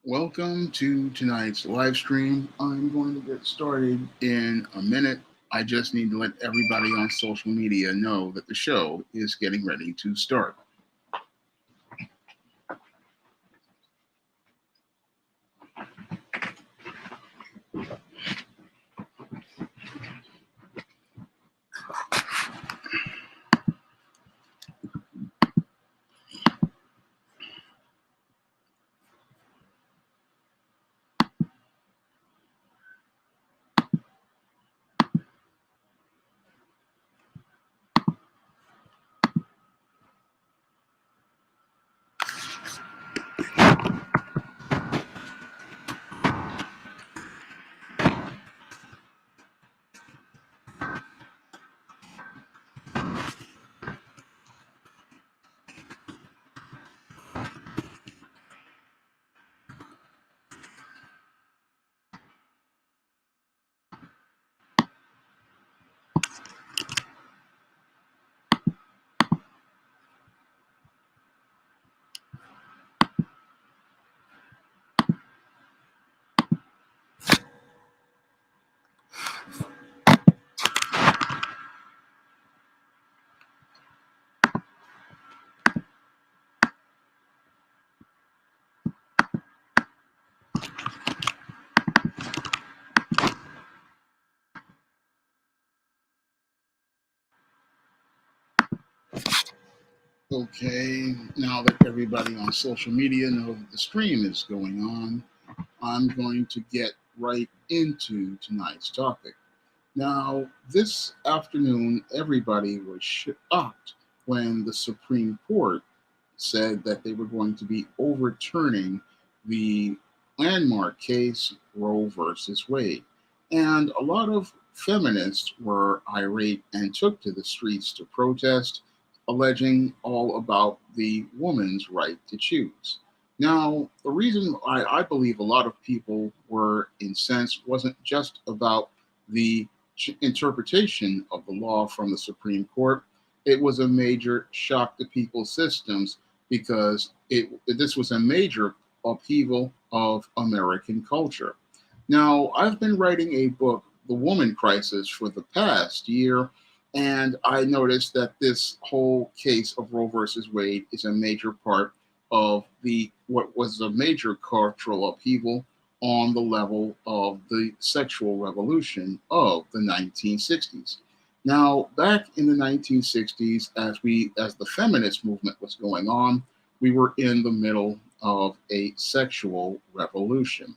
Welcome to tonight's live stream. I'm going to get started in a minute. I just need to let everybody on social media know that the show is getting ready to start. Okay, now that everybody on social media knows that the stream is going on, I'm going to get right into tonight's topic. Now, this afternoon, everybody was shocked when the Supreme Court said that they were going to be overturning the landmark case Roe versus Wade. And a lot of feminists were irate and took to the streets to protest, alleging all about the woman's right to choose. Now, the reason I believe a lot of people were incensed wasn't just about the interpretation of the law from the Supreme Court. It was a major shock to people's systems because this was a major upheaval of American culture. Now, I've been writing a book, The Woman Crisis, for the past year, and I noticed that this whole case of Roe versus Wade is a major part of the what was a major cultural upheaval on the level of the sexual revolution of the 1960s. Now, back in the 1960s, as the feminist movement was going on, we were in the middle of a sexual revolution.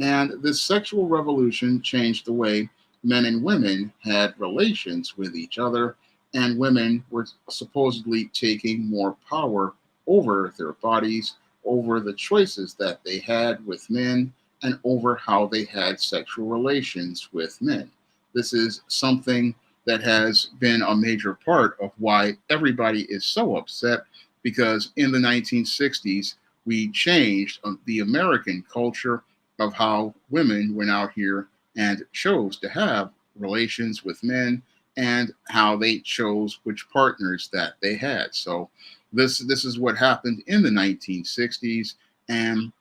And this sexual revolution changed the way men and women had relations with each other, and women were supposedly taking more power over their bodies, over the choices that they had with men, and over how they had sexual relations with men. This is something that has been a major part of why everybody is so upset because in the 1960s, we changed the American culture of how women went out here and chose to have relations with men and how they chose which partners that they had. So this is what happened in the 1960s and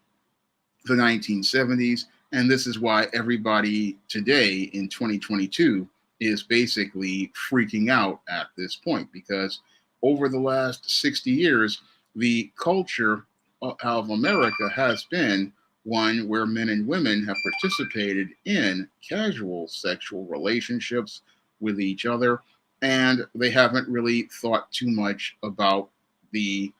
the 1970s, and this is why everybody today in 2022 is basically freaking out at this point because over the last 60 years, the culture of America has been one where men and women have participated in casual sexual relationships with each other, and they haven't really thought too much about the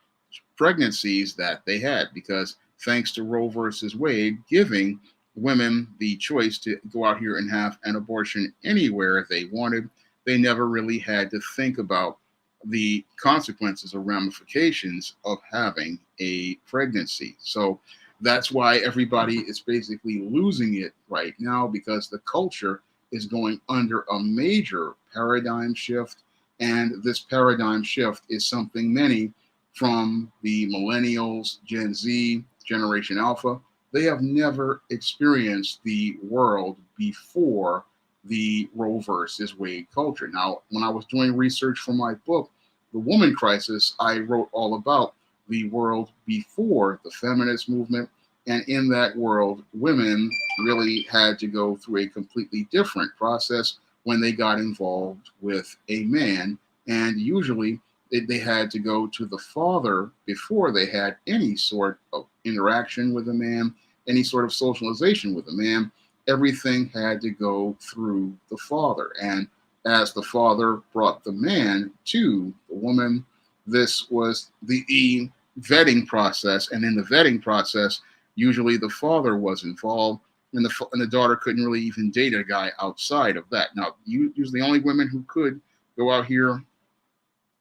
pregnancies that they had because thanks to Roe versus Wade giving women the choice to go out here and have an abortion anywhere they wanted, they never really had to think about the consequences or ramifications of having a pregnancy. So that's why everybody is basically losing it right now because the culture is going under a major paradigm shift. And this paradigm shift is something many from the millennials, Gen Z, Generation Alpha, they have never experienced the world before the Roe versus Wade culture. Now, when I was doing research for my book, The Woman Crisis, I wrote all about the world before the feminist movement And in that world, women really had to go through a completely different process when they got involved with a man. And usually they had to go to the father before they had any sort of interaction with a man, any sort of socialization with a man. Everything had to go through the father. And as the father brought the man to the woman, this was the vetting process. And in the vetting process, usually the father was involved, and the daughter couldn't really even date a guy outside of that. Now, usually the only women who could go out here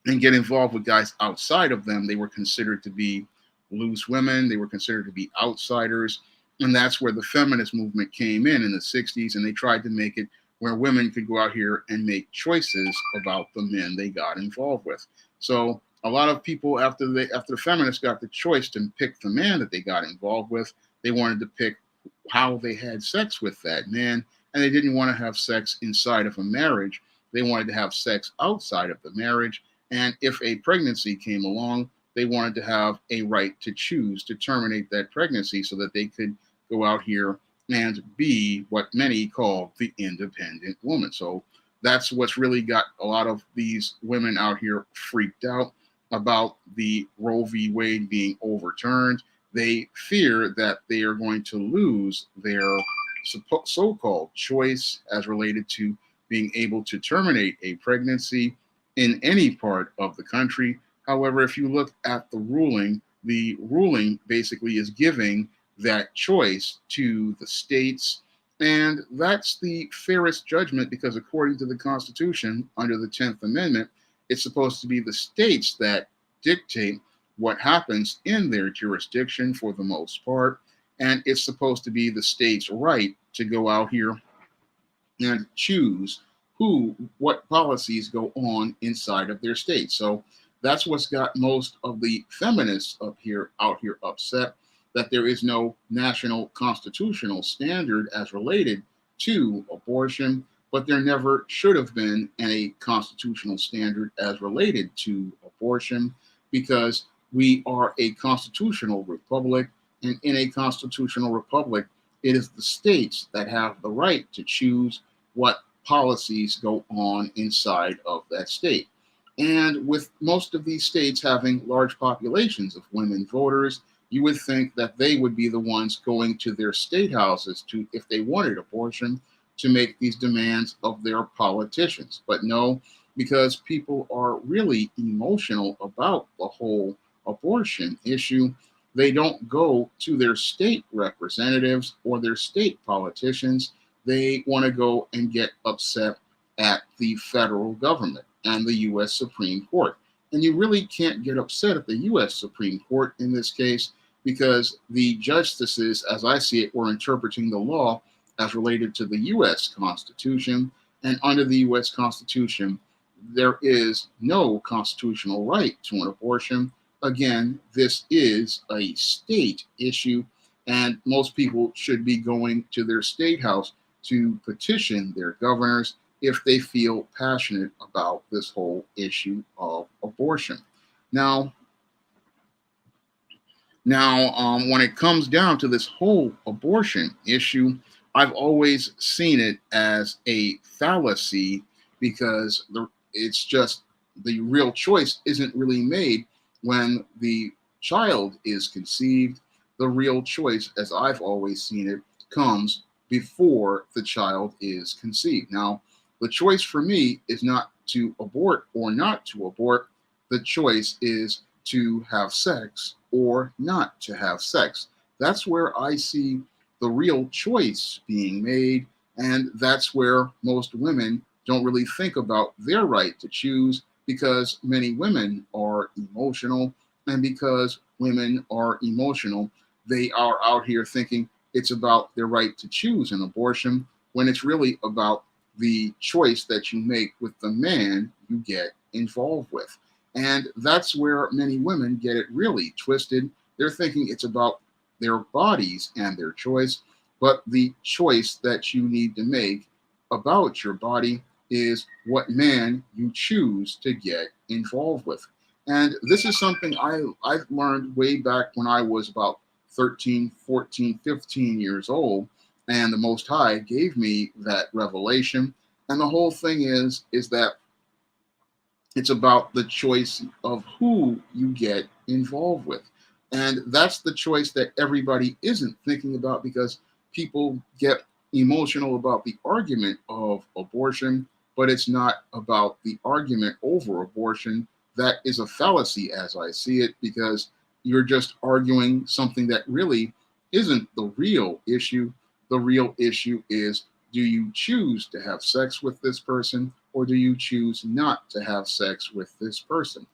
and get involved with guys outside of them, they were considered to be loose women. They were considered to be outsiders. And that's where the feminist movement came in the 60s. And they tried to make it where women could go out here and make choices about the men they got involved with. So a lot of people, after the feminists got the choice to pick the man that they got involved with, they wanted to pick how they had sex with that man. And they didn't want to have sex inside of a marriage. They wanted to have sex outside of the marriage. And if a pregnancy came along, they wanted to have a right to choose to terminate that pregnancy so that they could go out here and be what many call the independent woman. So that's what's really got a lot of these women out here freaked out about the Roe v. Wade being overturned. They fear that they are going to lose their so-called choice as related to being able to terminate a pregnancy in any part of the country. However, if you look at the ruling basically is giving that choice to the states. And that's the fairest judgment because according to the Constitution, under the 10th Amendment, it's supposed to be the states that dictate what happens in their jurisdiction for the most part. And it's supposed to be the state's right to go out here and choose what policies go on inside of their state. So that's what's got most of the feminists out here upset, that there is no national constitutional standard as related to abortion, but there never should have been any constitutional standard as related to abortion because we are a constitutional republic, and in a constitutional republic, it is the states that have the right to choose what policies go on inside of that state. And with most of these states having large populations of women voters, you would think that they would be the ones going to their state houses to, if they wanted abortion, to make these demands of their politicians. But no, because people are really emotional about the whole abortion issue, they don't go to their state representatives or their state politicians. They want to go and get upset at the federal government and the U.S. Supreme Court. And you really can't get upset at the U.S. Supreme Court in this case because the justices, as I see it, were interpreting the law as related to the U.S. Constitution. And under the U.S. Constitution, there is no constitutional right to an abortion. Again, this is a state issue, and most people should be going to their state house to petition their governors if they feel passionate about this whole issue of abortion. Now, when it comes down to this whole abortion issue, I've always seen it as a fallacy because it's just the real choice isn't really made when the child is conceived. The real choice, as I've always seen it, comes before the child is conceived. Now, the choice for me is not to abort or not to abort. The choice is to have sex or not to have sex. That's where I see the real choice being made. And that's where most women don't really think about their right to choose because many women are emotional. And because women are emotional, they are out here thinking it's about their right to choose an abortion when it's really about the choice that you make with the man you get involved with. And that's where many women get it really twisted. They're thinking it's about their bodies and their choice, but the choice that you need to make about your body is what man you choose to get involved with. And this is something I've learned way back when I was about 13, 14, 15 years old, and the Most High gave me that revelation. And the whole thing is that it's about the choice of who you get involved with. And that's the choice that everybody isn't thinking about, because people get emotional about the argument of abortion, but it's not about the argument over abortion. That is a fallacy as I see it, because you're just arguing something that really isn't the real issue. The real issue is, do you choose to have sex with this person, or do you choose not to have sex with this person?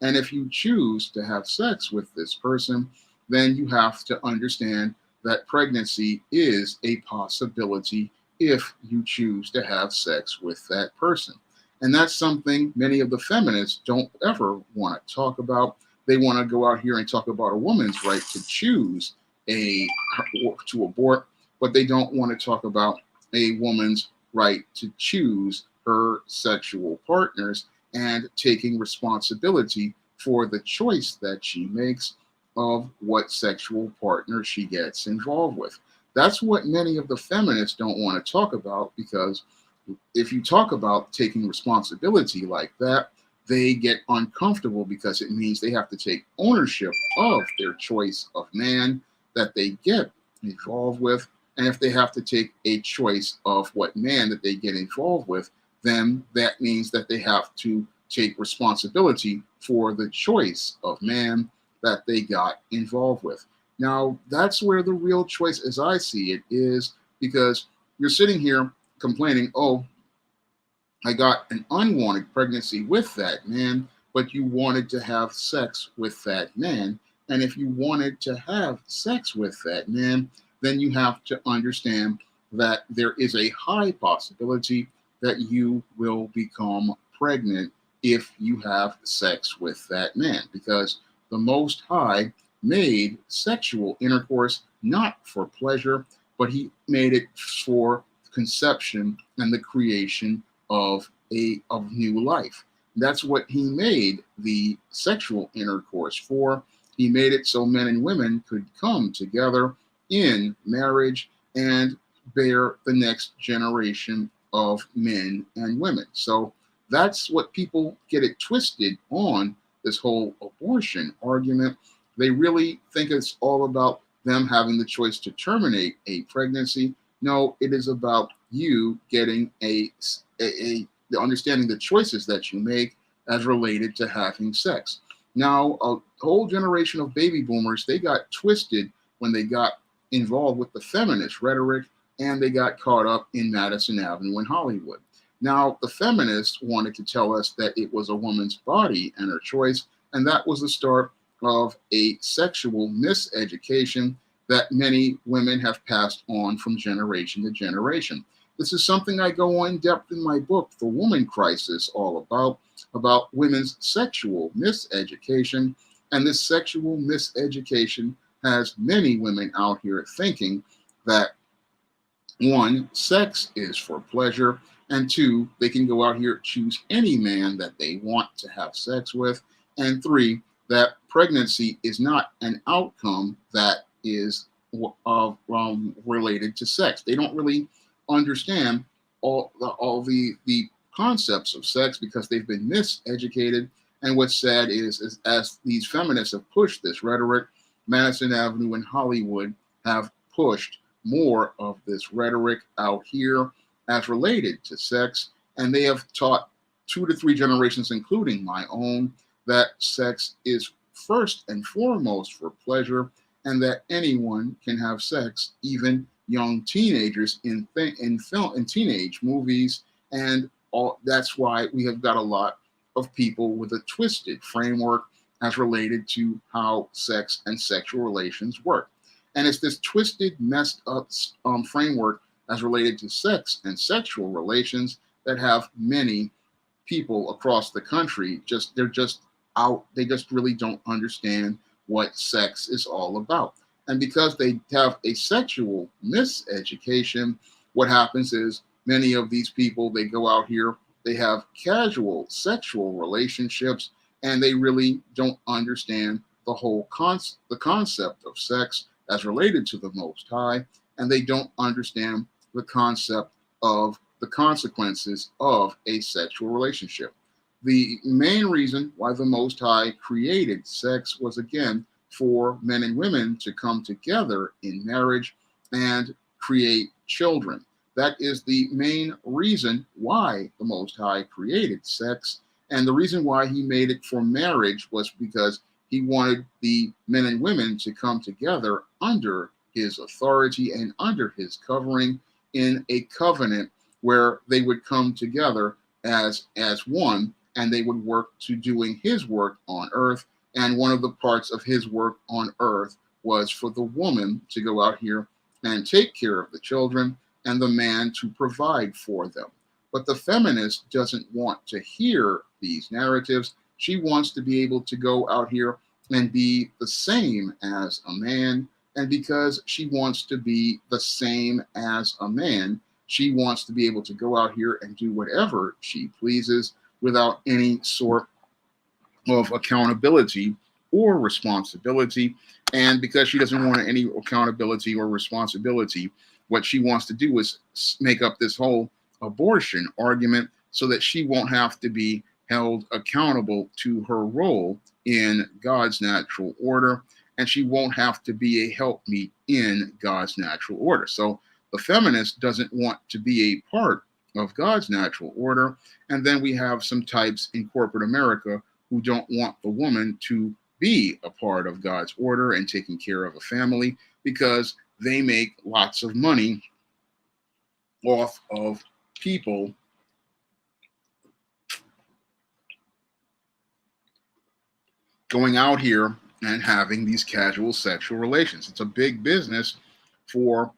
And if you choose to have sex with this person, then you have to understand that pregnancy is a possibility if you choose to have sex with that person. And that's something many of the feminists don't ever want to talk about. They want to go out here and talk about a woman's right to choose to abort, but they don't want to talk about a woman's right to choose her sexual partners and taking responsibility for the choice that she makes of what sexual partner she gets involved with. That's what many of the feminists don't want to talk about, because if you talk about taking responsibility like that, they get uncomfortable, because it means they have to take ownership of their choice of man that they get involved with. And if they have to take a choice of what man that they get involved with, then that means that they have to take responsibility for the choice of man that they got involved with. Now, that's where the real choice, as I see it, is, because you're sitting here complaining, oh, I got an unwanted pregnancy with that man, but you wanted to have sex with that man. And if you wanted to have sex with that man, then you have to understand that there is a high possibility that you will become pregnant if you have sex with that man, because the Most High made sexual intercourse not for pleasure, but he made it for conception and the creation of new life. That's what he made the sexual intercourse for. He made it so men and women could come together in marriage and bear the next generation of men and women. So that's what people get it twisted on this whole abortion argument. They really think it's all about them having the choice to terminate a pregnancy. No, it is about you getting the understanding the choices that you make as related to having sex. Now, a whole generation of baby boomers, they got twisted when they got involved with the feminist rhetoric, and they got caught up in Madison Avenue in Hollywood. Now, the feminists wanted to tell us that it was a woman's body and her choice, and that was the start of a sexual miseducation that many women have passed on from generation to generation. This is something I go in depth in my book, The Woman Crisis, all about women's sexual miseducation. And this sexual miseducation has many women out here thinking that, one, sex is for pleasure, and two, they can go out here, choose any man that they want to have sex with, and three, that pregnancy is not an outcome that is related to sex. They don't really understand all the concepts of sex, because they've been miseducated. And what's sad is as these feminists have pushed this rhetoric, Madison Avenue and Hollywood have pushed more of this rhetoric out here as related to sex. And they have taught 2 to 3 generations, including my own, that sex is first and foremost for pleasure, and that anyone can have sex, even young teenagers in teenage movies. And that's why we have got a lot of people with a twisted framework as related to how sex and sexual relations work. And it's this twisted, messed up framework as related to sex and sexual relations that have many people across the country they're just out. They just really don't understand what sex is all about. And because they have a sexual miseducation, what happens is many of these people, they go out here, they have casual sexual relationships, and they really don't understand the whole the concept of sex, as related to the Most High, and they don't understand the concept of the consequences of a sexual relationship. The main reason why the Most High created sex was, again, for men and women to come together in marriage and create children. That is the main reason why the Most High created sex. And the reason why he made it for marriage was because he wanted the men and women to come together under his authority and under his covering in a covenant where they would come together as one, and they would work to doing his work on earth. And one of the parts of his work on earth was for the woman to go out here and take care of the children, and the man to provide for them. But the feminist doesn't want to hear these narratives. She wants to be able to go out here and be the same as a man. And because she wants to be the same as a man, she wants to be able to go out here and do whatever she pleases without any sort of accountability or responsibility. And because she doesn't want any accountability or responsibility, what she wants to do is make up this whole abortion argument so that she won't have to be held accountable to her role in God's natural order, and she won't have to be a helpmeet in God's natural order. So the feminist doesn't want to be a part of God's natural order. And then we have some types in corporate America who don't want the woman to be a part of God's order and taking care of a family because they make lots of money off of people going out here and having these casual sexual relations. It's a big business for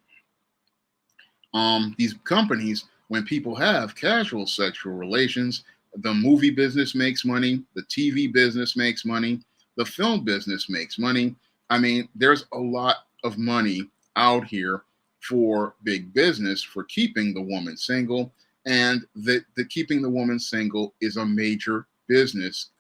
these companies when people have casual sexual relations. The movie business makes money, the TV business makes money, the film business makes money. I mean, there's a lot of money out here for big business for keeping the woman single, and the keeping the woman single is a major business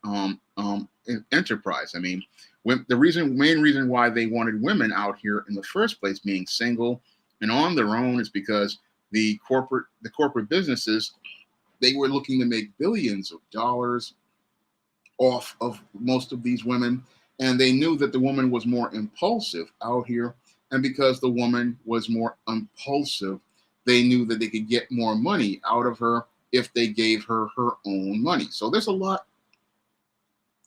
enterprise. I mean, when main reason why they wanted women out here in the first place being single and on their own is because the corporate businesses, they were looking to make billions of dollars off of most of these women, and they knew that the woman was more impulsive out here, and because the woman was more impulsive, they knew that they could get more money out of her if they gave her her own money. So there's a lot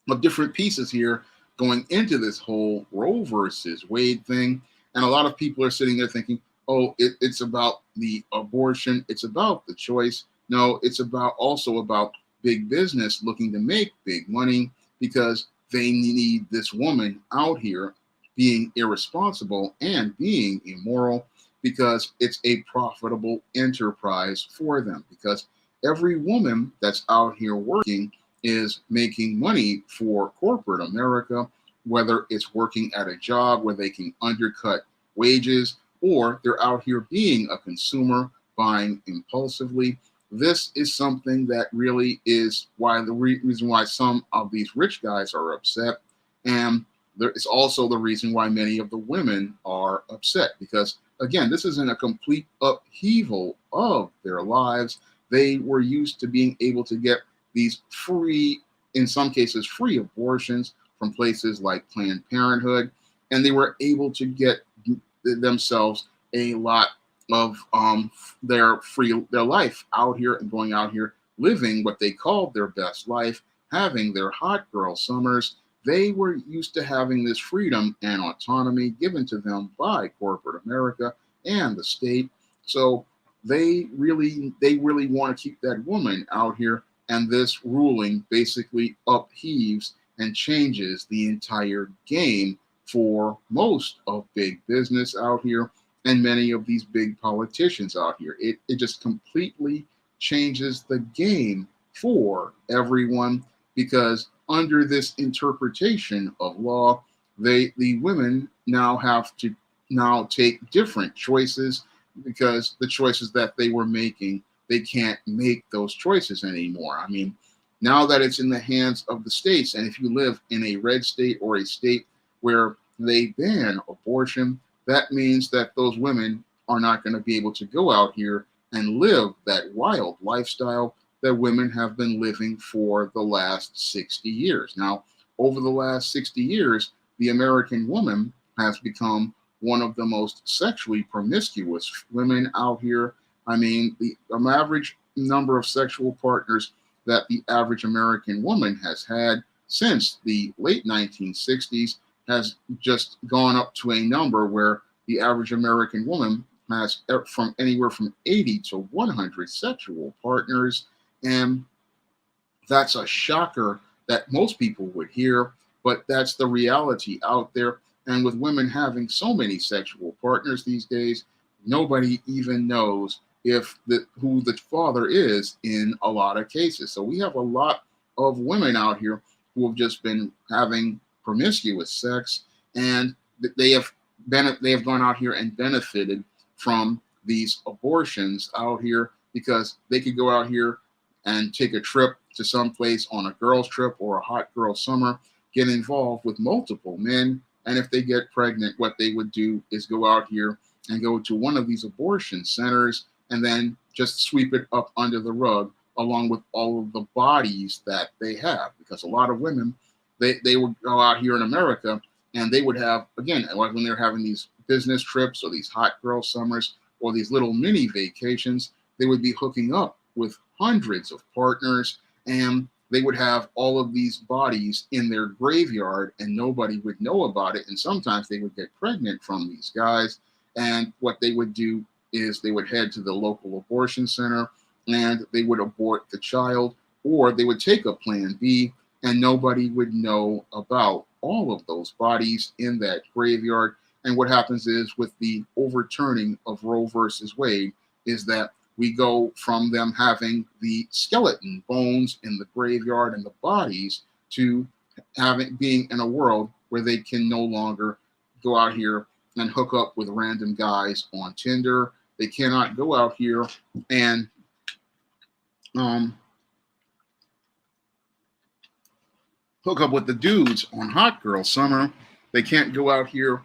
of different pieces here going into this whole Roe versus Wade thing, and a lot of people are sitting there thinking, oh, it's about the abortion, it's about the choice. No, it's also about big business looking to make big money because they need this woman out here being irresponsible and being immoral because it's a profitable enterprise for them. Because every woman that's out here working is making money for corporate America, whether it's working at a job where they can undercut wages or they're out here being a consumer, buying impulsively. This is something that really is why the reason why some of these rich guys are upset. And it's also the reason why many of the women are upset because, again, this isn't a complete upheaval of their lives. They were used to being able to get these free, in some cases, free abortions from places like Planned Parenthood, and they were able to get themselves a lot of their life out here and going out here living what they called their best life, having their hot girl summers. They were used to having this freedom and autonomy given to them by corporate America and the state. So they really want to keep that woman out here, and this ruling basically upheaves and changes the entire game for most of big business out here and many of these big politicians out here. It just completely changes the game for everyone because under this interpretation of law, the women now have to take different choices because the choices that they were making, they can't make those choices anymore. I mean, now that it's in the hands of the states, and if you live in a red state or a state where they ban abortion, that means that those women are not going to be able to go out here and live that wild lifestyle that women have been living for the last 60 years. Now, over the last 60 years, the American woman has become one of the most sexually promiscuous women out here. I mean, the average number of sexual partners that the average American woman has had since the late 1960s has just gone up to a number where the average American woman has from anywhere from 80 to 100 sexual partners. And that's a shocker that most people would hear, but that's the reality out there. And with women having so many sexual partners these days, nobody even knows who the father is in a lot of cases. So we have a lot of women out here who have just been having promiscuous sex, and they have gone out here and benefited from these abortions out here because they could go out here and take a trip to some place on a girl's trip or a hot girl summer, get involved with multiple men. And if they get pregnant, what they would do is go out here and go to one of these abortion centers and then just sweep it up under the rug along with all of the bodies that they have. Because a lot of women, they would go out here in America and they would have, again, like when they're having these business trips or these hot girl summers or these little mini vacations, they would be hooking up with hundreds of partners, and they would have all of these bodies in their graveyard and nobody would know about it. And sometimes they would get pregnant from these guys. And what they would do is they would head to the local abortion center and they would abort the child, or they would take a plan B and nobody would know about all of those bodies in that graveyard. And what happens is with the overturning of Roe versus Wade is that we go from them having the skeleton bones in the graveyard and the bodies to being in a world where they can no longer go out here and hook up with random guys on Tinder. They cannot go out here and hook up with the dudes on Hot Girl Summer. They can't go out here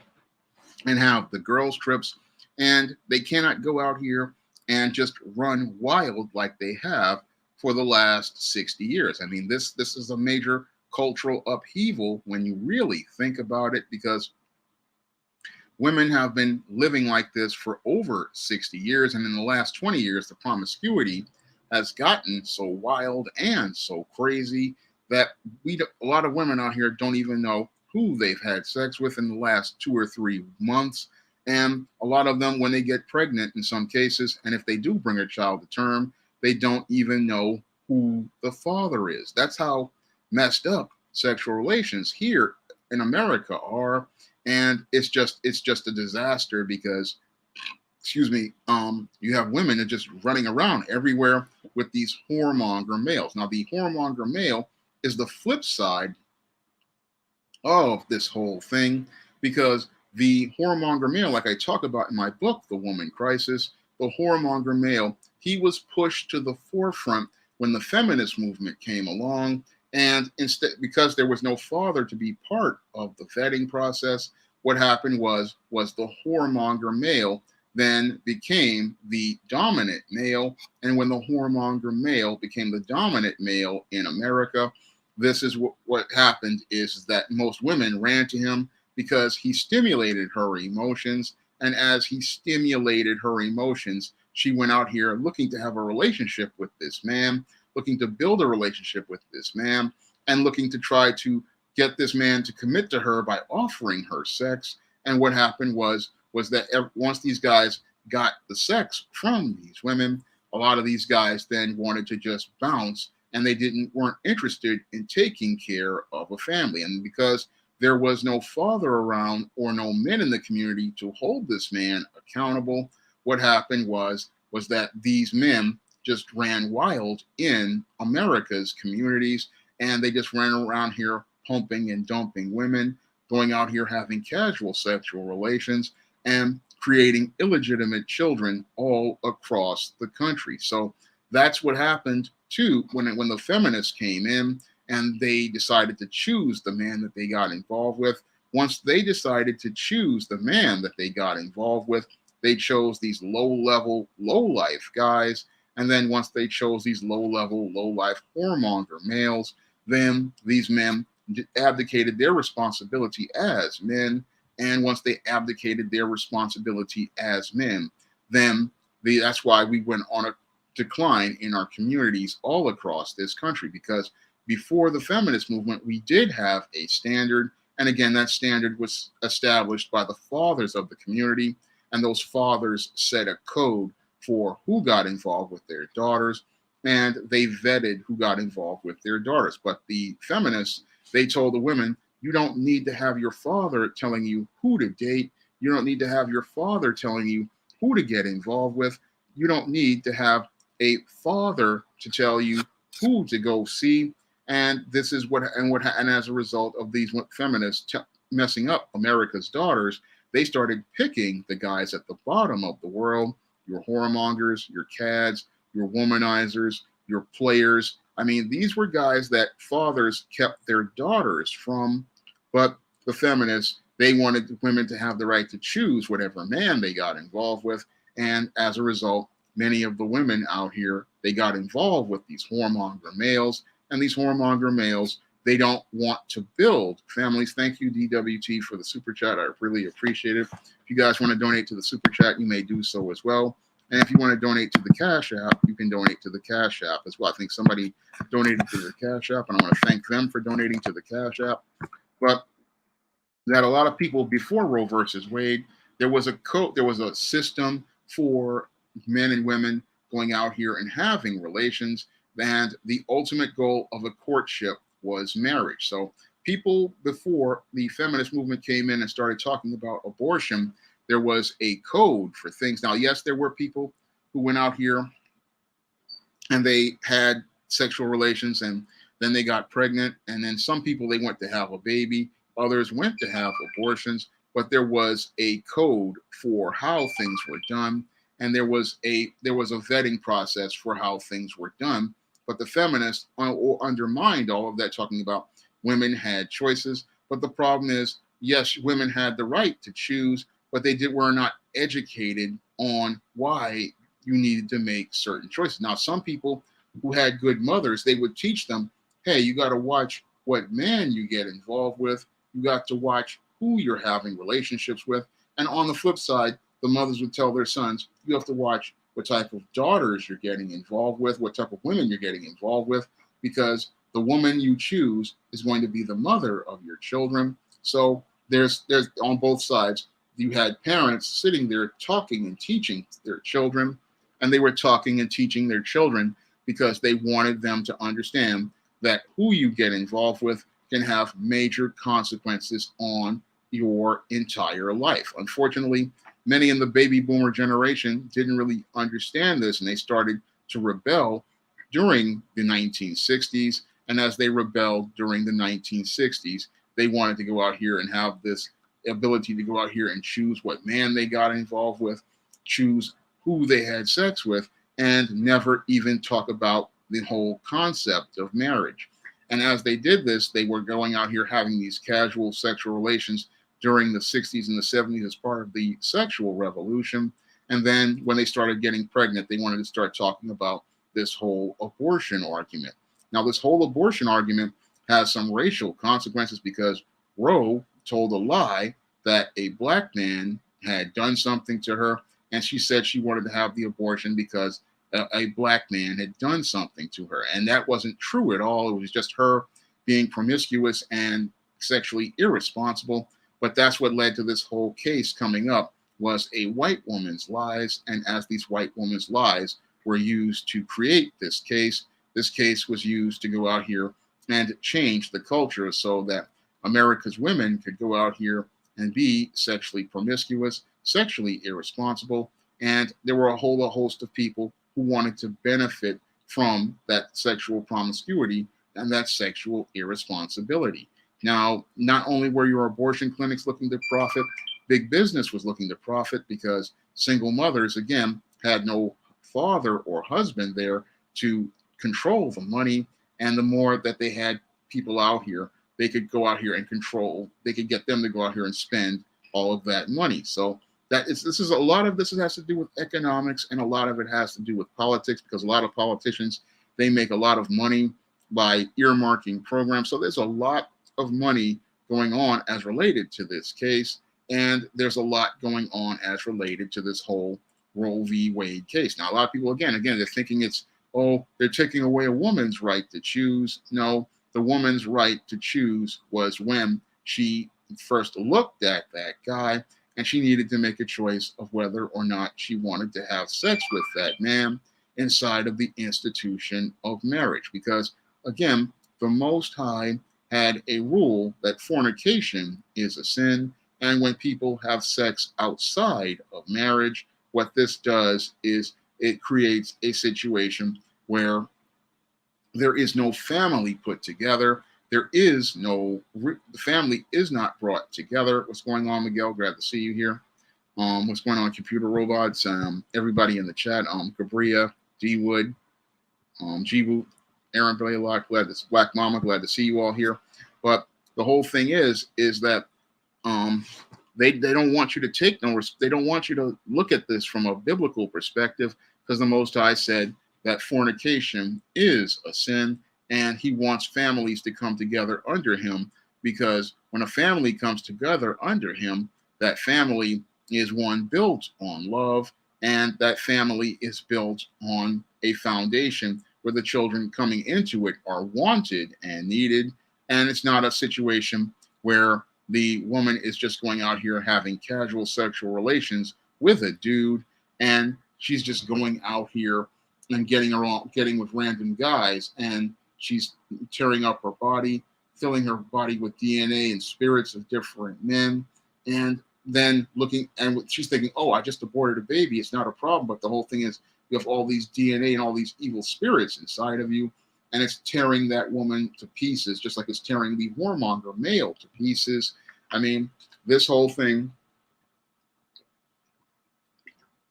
and have the girls' trips, and they cannot go out here and just run wild like they have for the last 60 years. I mean, this is a major cultural upheaval when you really think about it, because women have been living like this for over 60 years, and in the last 20 years, the promiscuity has gotten so wild and so crazy that a lot of women out here don't even know who they've had sex with in the last 2 or 3 months. And a lot of them, when they get pregnant in some cases, and if they do bring a child to term, they don't even know who the father is. That's how messed up sexual relations here in America are. And it's just a disaster because, you have women that are just running around everywhere with these whoremonger males. Now, the whoremonger male is the flip side of this whole thing, because the whoremonger male, like I talk about in my book, The Woman Crisis, the whoremonger male, he was pushed to the forefront when the feminist movement came along. And instead, because there was no father to be part of the vetting process, what happened was the whoremonger male then became the dominant male. And when the whoremonger male became the dominant male in America, this is what happened is that most women ran to him because he stimulated her emotions. And as he stimulated her emotions, she went out here looking to have a relationship with this man, looking to build a relationship with this man, and looking to try to get this man to commit to her by offering her sex. And what happened was that once these guys got the sex from these women, a lot of these guys then wanted to just bounce, and they weren't interested in taking care of a family. And because there was no father around or no men in the community to hold this man accountable, what happened was that these men just ran wild in America's communities, and they just ran around here pumping and dumping women, going out here having casual sexual relations, and creating illegitimate children all across the country. So that's what happened too when the feminists came in and they decided to choose the man that they got involved with. once they decided to choose the man that they got involved with, they chose these low-level, low-life guys. And then once they chose these low-level, low-life whoremonger males, then these men abdicated their responsibility as men. And once they abdicated their responsibility as men, then that's why we went on a decline in our communities all across this country, because before the feminist movement, we did have a standard. And again, that standard was established by the fathers of the community. And those fathers set a code for who got involved with their daughters. And they vetted who got involved with their daughters. But the feminists, they told the women, you don't need to have your father telling you who to date. You don't need to have your father telling you who to get involved with. You don't need to have a father to tell you who to go see. And this is and as a result of these feminists messing up America's daughters, they started picking the guys at the bottom of the world, your whoremongers, your cads, your womanizers, your players. I mean, these were guys that fathers kept their daughters from, but the feminists, they wanted women to have the right to choose whatever man they got involved with. And as a result, many of the women out here, they got involved with these whoremonger males. And these whoremonger males, they don't want to build families. Thank you, DWT, for the super chat. I really appreciate it. If you guys want to donate to the super chat, you may do so as well. And if you want to donate to the Cash App, you can donate to the Cash App as well. I think somebody donated to the Cash App, and I want to thank them for donating to the Cash App. But that a lot of people before Roe versus Wade, there was a code, there was a system for men and women going out here and having relations. And the ultimate goal of a courtship was marriage. So people before the feminist movement came in and started talking about abortion, there was a code for things. Now, yes, there were people who went out here and they had sexual relations and then they got pregnant. And then some people, they went to have a baby. Others went to have abortions. But there was a code for how things were done. And there was a vetting process for how things were done. But the feminists undermined all of that, talking about women had choices. But the problem is, yes, women had the right to choose, but were not educated on why you needed to make certain choices. Now, some people who had good mothers, they would teach them, hey, you got to watch what man you get involved with. You got to watch who you're having relationships with. And on the flip side, the mothers would tell their sons, you have to watch what type of daughters you're getting involved with, what type of women you're getting involved with, because the woman you choose is going to be the mother of your children. So there's on both sides, you had parents sitting there talking and teaching their children, and they were talking and teaching their children because they wanted them to understand that who you get involved with can have major consequences on your entire life. Unfortunately, many in the baby boomer generation didn't really understand this, and they started to rebel during the 1960s. And as they rebelled during the 1960s, they wanted to go out here and have this ability to go out here and choose what man they got involved with, choose who they had sex with, and never even talk about the whole concept of marriage. And as they did this, they were going out here having these casual sexual relations during the 60s and the 70s as part of the sexual revolution. And then when they started getting pregnant, they wanted to start talking about this whole abortion argument. Now, this whole abortion argument has some racial consequences because Roe told a lie that a black man had done something to her, and she said she wanted to have the abortion because a black man had done something to her. And that wasn't true at all. It was just her being promiscuous and sexually irresponsible. But that's what led to this whole case coming up, was a white woman's lies. And as these white woman's lies were used to create this case was used to go out here and change the culture so that America's women could go out here and be sexually promiscuous, sexually irresponsible. And there were a whole host of people who wanted to benefit from that sexual promiscuity and that sexual irresponsibility. Now, not only were your abortion clinics looking to profit, big business was looking to profit because single mothers, again, had no father or husband there to control the money. And the more that they had people out here they could go out here and control. They could get them to go out here and spend all of that money. So this is a lot of this has to do with economics, and a lot of it has to do with politics, because a lot of politicians, they make a lot of money by earmarking programs. So there's a lot of money going on as related to this case, and there's a lot going on as related to this whole Roe v. Wade case. Now, a lot of people, again, they're thinking it's, oh, they're taking away a woman's right to choose. No, the woman's right to choose was when she first looked at that guy, and she needed to make a choice of whether or not she wanted to have sex with that man inside of the institution of marriage. Because, again, the Most High had a rule that fornication is a sin, and when people have sex outside of marriage, what this does is it creates a situation where there is no family put together. There is no, the family is not brought together. What's going on, Miguel? Glad to see you here. What's going on, computer robots? Everybody in the chat. Cabria, D Wood, G Aaron Blaylock, glad to Black Mama, glad to see you all here. But the whole thing is that they don't want you to take no, they don't want you to look at this from a biblical perspective, because the Most High said that fornication is a sin, and he wants families to come together under him, because when a family comes together under him, that family is one built on love, and that family is built on a foundation where the children coming into it are wanted and needed, and it's not a situation where the woman is just going out here having casual sexual relations with a dude, and she's just going out here and getting with random guys, and she's tearing up her body, filling her body with DNA and spirits of different men, and then looking, and she's thinking, oh, I just aborted a baby, it's not a problem. But the whole thing is, you have all these DNA and all these evil spirits inside of you, and it's tearing that woman to pieces, just like it's tearing the whoremonger male to pieces. I mean, this whole thing,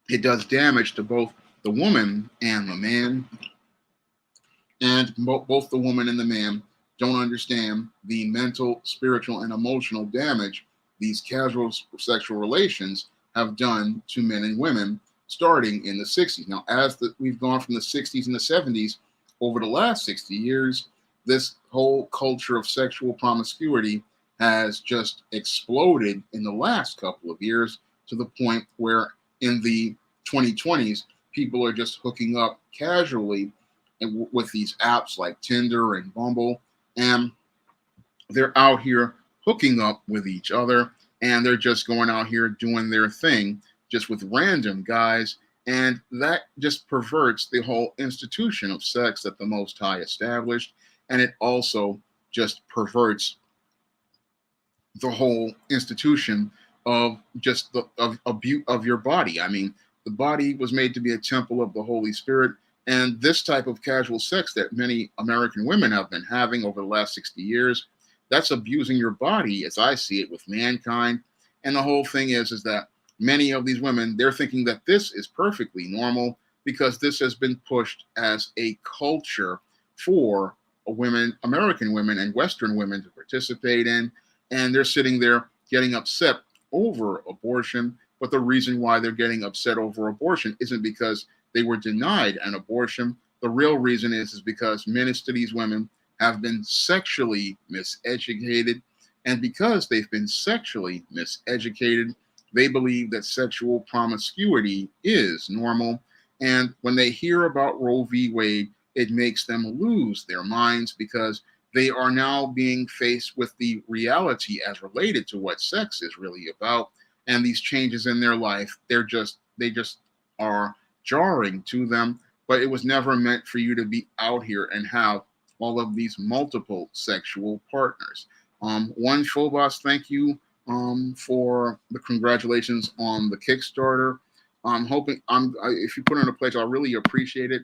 it does damage to both the woman and the man, and both the woman and the man don't understand the mental, spiritual, and emotional damage these casual sexual relations have done to men and women starting in the 60s. Now, as we've gone from the 60s and the 70s, over the last 60 years, this whole culture of sexual promiscuity has just exploded in the last couple of years, to the point where in the 2020s, people are just hooking up casually with these apps like Tinder and Bumble, and they're out here hooking up with each other, and they're just going out here doing their thing just with random guys, and that just perverts the whole institution of sex that the Most High established, and it also just perverts the whole institution of just the abuse of your body. I mean, the body was made to be a temple of the Holy Spirit, and this type of casual sex that many American women have been having over the last 60 years, that's abusing your body, as I see it, with mankind. And the whole thing is that many of these women, they're thinking that this is perfectly normal, because this has been pushed as a culture for women, American women and Western women, to participate in. And they're sitting there getting upset over abortion. But the reason why they're getting upset over abortion isn't because they were denied an abortion. The real reason is because many of these women have been sexually miseducated. And because they've been sexually miseducated, they believe that sexual promiscuity is normal. And when they hear about Roe v. Wade, it makes them lose their minds, because they are now being faced with the reality as related to what sex is really about. And these changes in their life, they just are jarring to them. But it was never meant for you to be out here and have all of these multiple sexual partners. One Phobos, thank you for the congratulations on the Kickstarter. I'm hoping if you put in a pledge, I'll really appreciate it.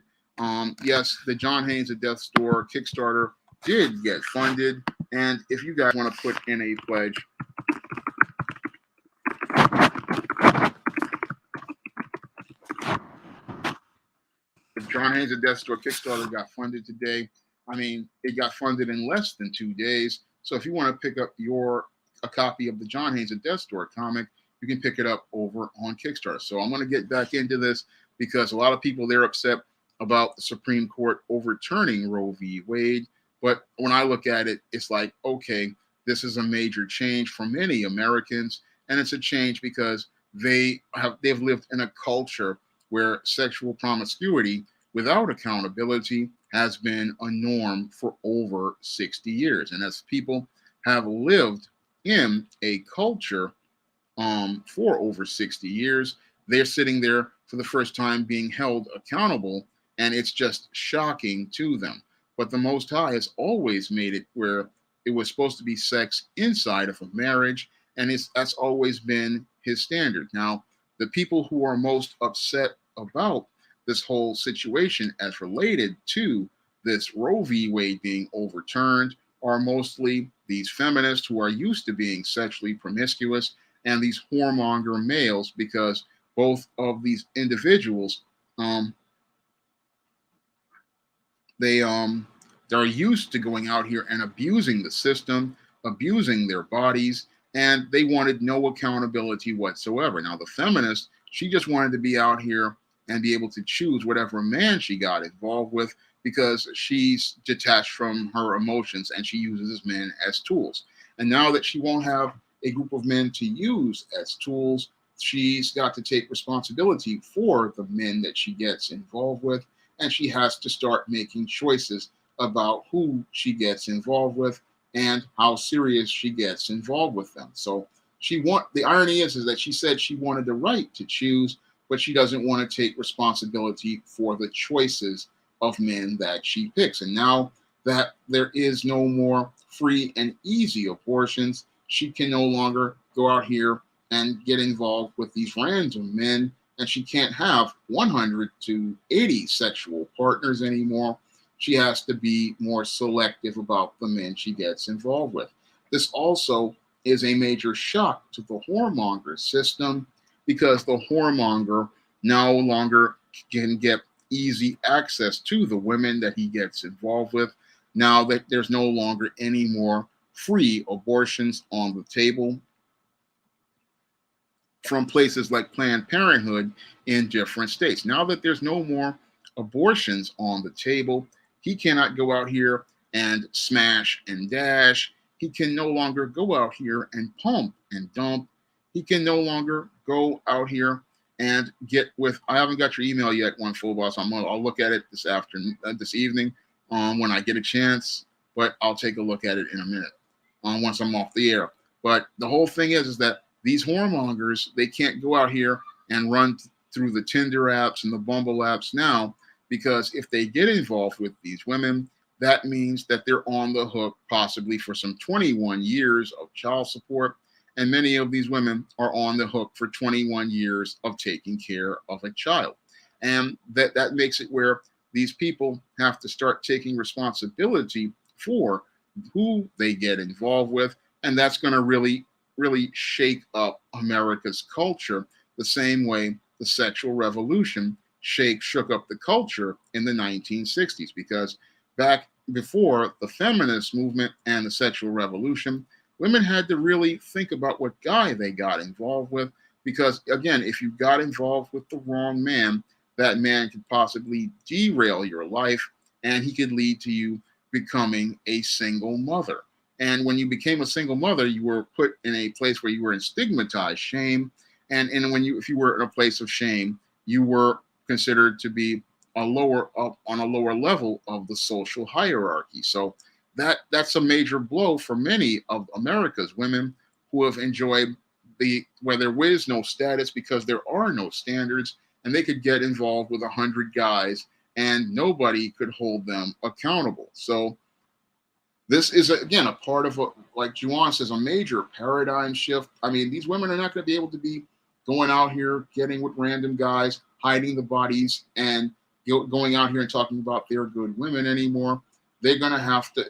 Yes, the John Haynes The Death Store Kickstarter did get funded, and if you guys want to put in a pledge, the John Haynes The Death Store Kickstarter got funded today. I mean, it got funded in less than 2 days. So if you want to pick up a copy of the John Haynes at Death Store comic, you can pick it up over on Kickstarter. So I'm going to get back into this because a lot of people, they're upset about the Supreme Court overturning Roe v. Wade. But when I look at it, it's like, okay, this is a major change for many Americans, and it's a change because they've lived in a culture where sexual promiscuity without accountability has been a norm for over 60 years. And as people have lived in a culture for over 60 years, they're sitting there for the first time being held accountable, and it's just shocking to them. But the Most High has always made it where it was supposed to be sex inside of a marriage, and that's always been his standard. Now, the people who are most upset about this whole situation as related to this Roe v. Wade being overturned are mostly these feminists who are used to being sexually promiscuous and these whoremonger males, because both of these individuals, they're used to going out here and abusing the system, abusing their bodies, and they wanted no accountability whatsoever. Now, the feminist, she just wanted to be out here and be able to choose whatever man she got involved with because she's detached from her emotions and she uses men as tools. And now that she won't have a group of men to use as tools, she's got to take responsibility for the men that she gets involved with, and she has to start making choices about who she gets involved with and how serious she gets involved with them. So the irony is that she said she wanted the right to choose, but she doesn't want to take responsibility for the choices of men that she picks. And now that there is no more free and easy abortions, she can no longer go out here and get involved with these random men, and she can't have 100 to 80 sexual partners anymore. She has to be more selective about the men she gets involved with. This also is a major shock to the whoremonger system because the whoremonger no longer can get easy access to the women that he gets involved with. Now that there's no longer any more free abortions on the table from places like Planned Parenthood in different states. Now that there's no more abortions on the table, he cannot go out here and smash and dash. He can no longer go out here and pump and dump. He can no longer go out here and get with. I haven't got your email yet, one full boss. I'll look at it this evening, when I get a chance. But I'll take a look at it in a minute, once I'm off the air. But the whole thing is that these whoremongers, they can't go out here and run through the Tinder apps and the Bumble apps now, because if they get involved with these women, that means that they're on the hook possibly for some 21 years of child support. And many of these women are on the hook for 21 years of taking care of a child. And that makes it where these people have to start taking responsibility for who they get involved with. And that's going to really shake up America's culture the same way the sexual revolution shook up the culture in the 1960s. Because back before the feminist movement and the sexual revolution, women had to really think about what guy they got involved with. Because again, if you got involved with the wrong man, that man could possibly derail your life, and he could lead to you becoming a single mother. And when you became a single mother, you were put in a place where you were in stigmatized shame. And if you were in a place of shame, you were considered to be on a lower level of the social hierarchy. So that's a major blow for many of America's women who have enjoyed where there is no status because there are no standards, and they could get involved with 100 guys and nobody could hold them accountable. So this is, again, a part of, like Juwan says, a major paradigm shift. I mean, these women are not going to be able to be going out here, getting with random guys, hiding the bodies, and going out here and talking about they're good women anymore. They're going to have to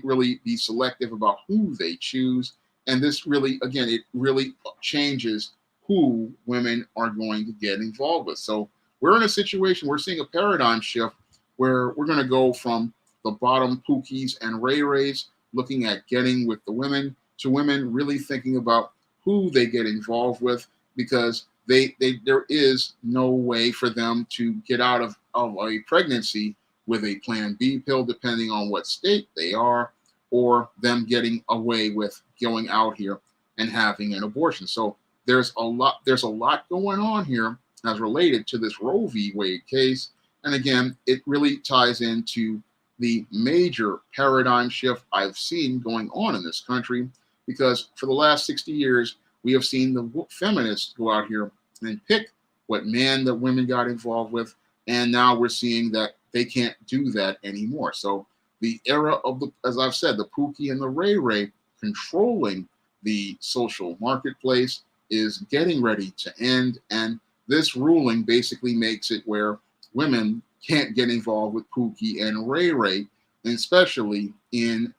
really be selective about who they choose. And this really, again, it really changes who women are going to get involved with. So we're in a situation, we're seeing a paradigm shift where we're going to go from the bottom Pookies and Ray Rays looking at getting with the women, to women really thinking about who they get involved with, because there is no way for them to get out of a pregnancy with a plan B pill, depending on what state they are, or them getting away with going out here and having an abortion. So there's a lot going on here as related to this Roe v. Wade case. And again, it really ties into the major paradigm shift I've seen going on in this country, because for the last 60 years, we have seen the feminists go out here and pick what man that women got involved with. And now we're seeing that they can't do that anymore. So the era of as I've said, the Pookie and the Ray Ray controlling the social marketplace is getting ready to end. And this ruling basically makes it where women can't get involved with Pookie and Ray Ray, and especially in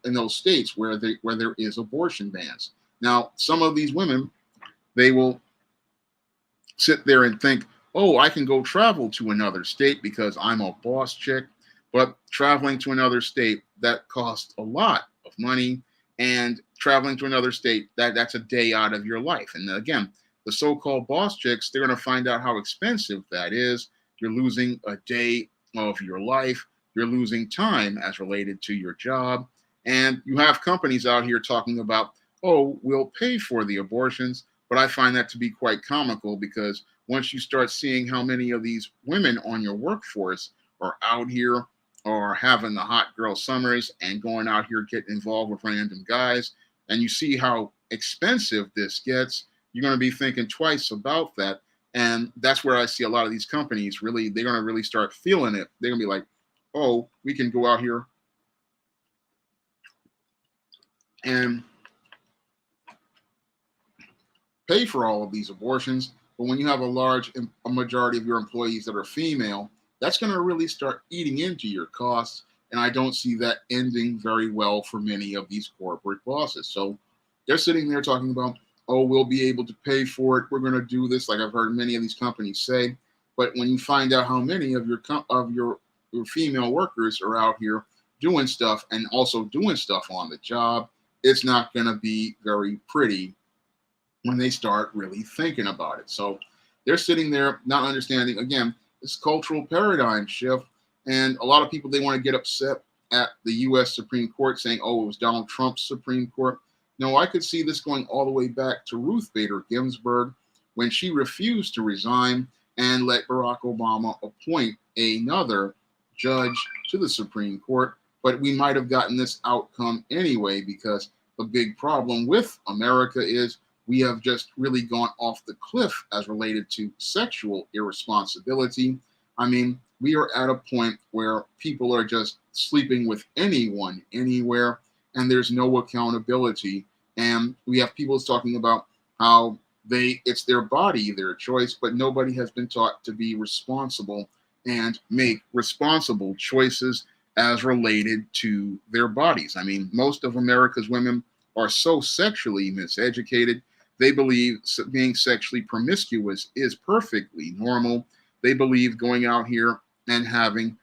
those states where there is abortion bans. Now, some of these women, they will sit there and think, oh, I can go travel to another state because I'm a boss chick. But traveling to another state, that costs a lot of money. And traveling to another state, that's a day out of your life. And again, the so-called boss chicks, they're going to find out how expensive that is. You're losing a day of your life. You're losing time as related to your job. And you have companies out here talking about, oh, we'll pay for the abortions. But I find that to be quite comical, because once you start seeing how many of these women on your workforce are out here or having the hot girl summers and going out here getting involved with random guys, and you see how expensive this gets, you're going to be thinking twice about that. And that's where I see a lot of these companies they're going to really start feeling it. They're going to be like, oh, we can go out here and pay for all of these abortions. But when you have a majority of your employees that are female, that's going to really start eating into your costs. And I don't see that ending very well for many of these corporate bosses. So they're sitting there talking about, oh, we'll be able to pay for it. We're going to do this, like I've heard many of these companies say. But when you find out how many of your female workers are out here doing stuff and also doing stuff on the job, it's not going to be very pretty when they start really thinking about it. So they're sitting there not understanding, again, this cultural paradigm shift. And a lot of people, they want to get upset at the U.S. Supreme Court saying, oh, it was Donald Trump's Supreme Court. No, I could see this going all the way back to Ruth Bader Ginsburg, when she refused to resign and let Barack Obama appoint another judge to the Supreme Court. But we might have gotten this outcome anyway, because the big problem with America is we have just really gone off the cliff as related to sexual irresponsibility. I mean, we are at a point where people are just sleeping with anyone, anywhere, and there's no accountability. And we have people talking about how it's their body, their choice, but nobody has been taught to be responsible and make responsible choices as related to their bodies. I mean, most of America's women are so sexually miseducated. They believe being sexually promiscuous is perfectly normal. They believe going out here and having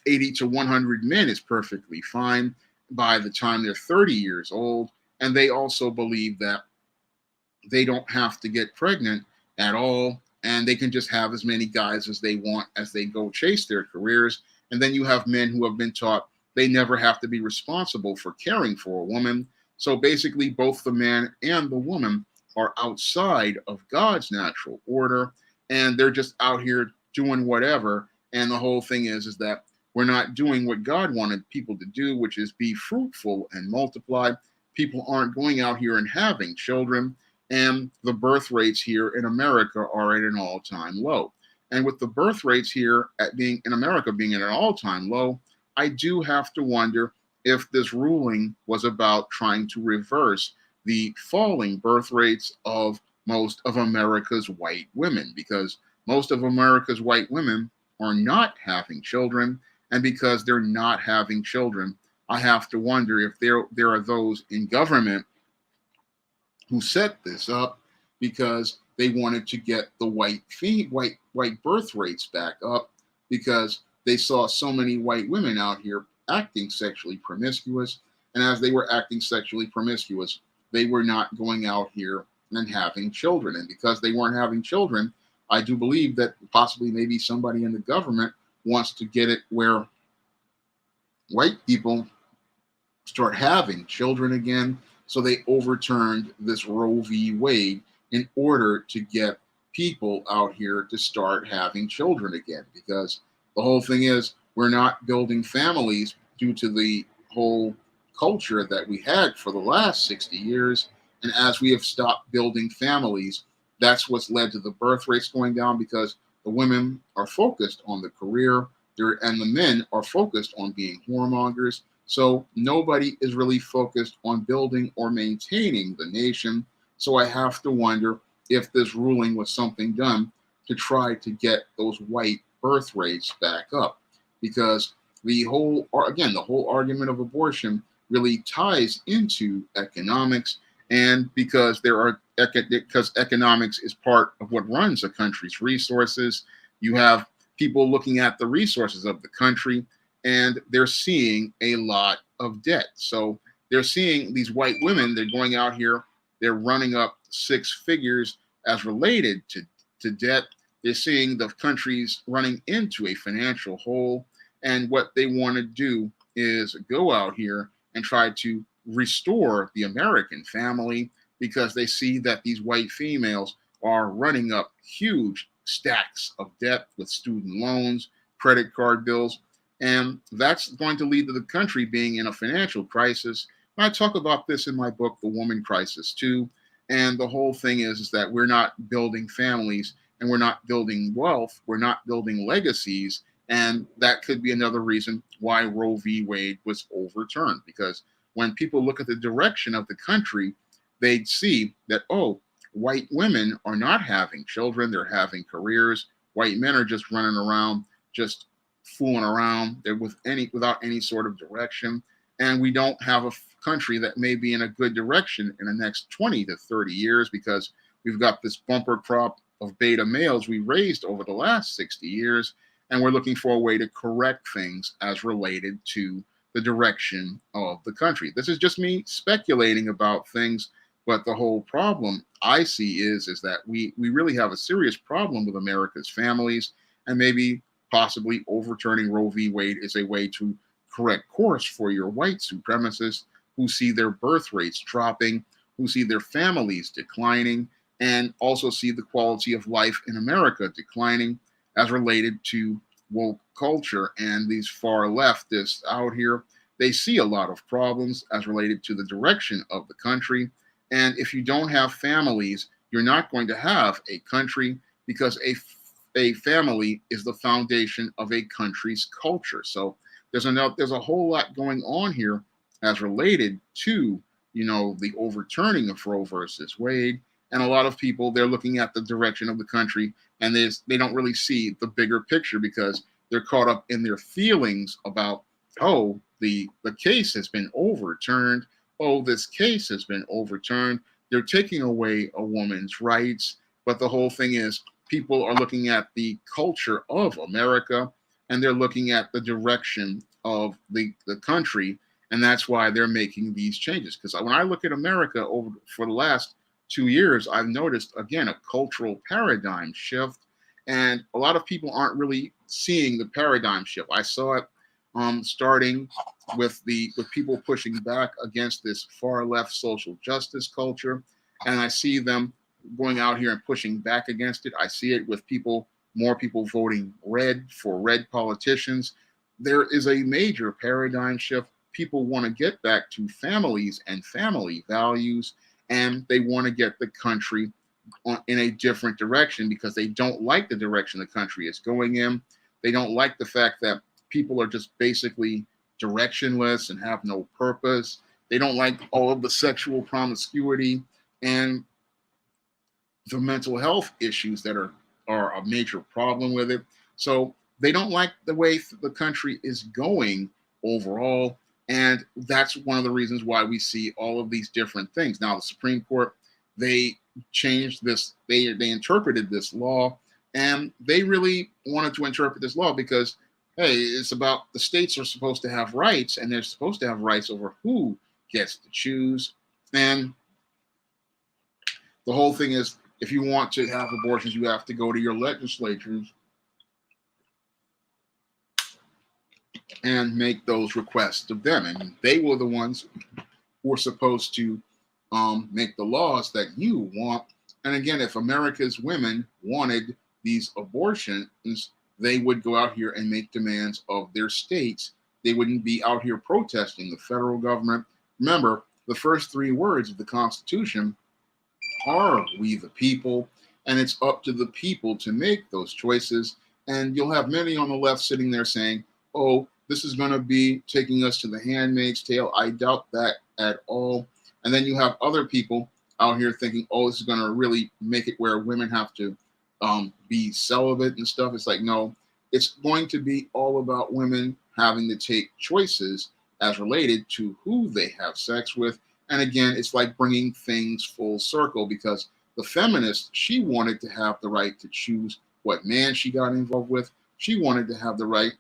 80 to 100 men is perfectly fine by the time they're 30 years old. And they also believe that they don't have to get pregnant at all, and they can just have as many guys as they want as they go chase their careers. And then you have men who have been taught they never have to be responsible for caring for a woman. So basically, both the man and the woman are outside of God's natural order, and they're just out here doing whatever. And the whole thing is that we're not doing what God wanted people to do, which is be fruitful and multiply. People aren't going out here and having children, and the birth rates here in America are at an all-time low. And with the birth rates here in America being at an all-time low, I do have to wonder if this ruling was about trying to reverse the falling birth rates of most of America's white women, because most of America's white women are not having children. And because they're not having children, I have to wonder if there are those in government who set this up because they wanted to get the white birth rates back up, because they saw so many white women out here acting sexually promiscuous. And as they were acting sexually promiscuous, they were not going out here and having children. And because they weren't having children, I do believe that possibly maybe somebody in the government wants to get it where white people start having children again. So they overturned this Roe v. Wade in order to get people out here to start having children again. Because the whole thing is, we're not building families due to the whole culture that we had for the last 60 years. And as we have stopped building families, that's what's led to the birth rates going down, because the women are focused on the career and the men are focused on being whoremongers. So nobody is really focused on building or maintaining the nation. So I have to wonder if this ruling was something done to try to get those white birth rates back up. Because the whole argument of abortion really ties into economics, and because economics is part of what runs a country's resources. You have people looking at the resources of the country, and they're seeing a lot of debt. So they're seeing these white women, they're going out here, they're running up six figures as related to debt. They're seeing the countries running into a financial hole. And what they want to do is go out here and try to restore the American family, because they see that these white females are running up huge stacks of debt with student loans, credit card bills, and that's going to lead to the country being in a financial crisis. And I talk about this in my book, The Woman Crisis, too. And the whole thing is that we're not building families, and we're not building wealth, we're not building legacies. And that could be another reason why Roe v. Wade was overturned, because when people look at the direction of the country, they'd see that, oh, white women are not having children, they're having careers. White men are just running around, just fooling around. They're without any sort of direction. And we don't have a country that may be in a good direction in the next 20 to 30 years, because we've got this bumper crop of beta males we raised over the last 60 years. And we're looking for a way to correct things as related to the direction of the country. This is just me speculating about things, but the whole problem I see is that we really have a serious problem with America's families, and maybe possibly overturning Roe v. Wade is a way to correct course for your white supremacists who see their birth rates dropping, who see their families declining, and also see the quality of life in America declining as related to woke culture. And these far leftists out here, they see a lot of problems as related to the direction of the country. And if you don't have families, you're not going to have a country, because a family is the foundation of a country's culture. So there's a whole lot going on here as related to, the overturning of Roe versus Wade. And a lot of people, they're looking at the direction of the country, and they don't really see the bigger picture, because they're caught up in their feelings about, oh, the case has been overturned. Oh, this case has been overturned. They're taking away a woman's rights. But the whole thing is, people are looking at the culture of America, and they're looking at the direction of the country. And that's why they're making these changes. Because when I look at America for the last 2 years, I've noticed, again, a cultural paradigm shift. And a lot of people aren't really seeing the paradigm shift. I saw it starting with people pushing back against this far left social justice culture. And I see them going out here and pushing back against it. I see it with more people voting red for red politicians. There is a major paradigm shift. People want to get back to families and family values, and they want to get the country in a different direction, because they don't like the direction the country is going in. They don't like the fact that people are just basically directionless and have no purpose. They don't like all of the sexual promiscuity and the mental health issues that are a major problem with it. So they don't like the way the country is going overall. And that's one of the reasons why we see all of these different things. Now, the Supreme Court, they changed this, they interpreted this law, and they really wanted to interpret this law because, hey, it's about the states are supposed to have rights, and they're supposed to have rights over who gets to choose. And the whole thing is, if you want to have abortions, you have to go to your legislatures and make those requests of them. And they were the ones who are supposed to make the laws that you want. And again, if America's women wanted these abortions, they would go out here and make demands of their states. They wouldn't be out here protesting the federal government. Remember, the first three words of the Constitution are "we the people," and it's up to the people to make those choices. And you'll have many on the left sitting there saying, "Oh, this is going to be taking us to the handmaid's tale." I doubt that at all. And then you have other people out here thinking, "Oh, this is going to really make it where women have to be celibate and stuff." It's like, no, it's going to be all about women having to take choices as related to who they have sex with. And again, it's like bringing things full circle, because the feminist, she wanted to have the right to choose what man she got involved with. She wanted to have the right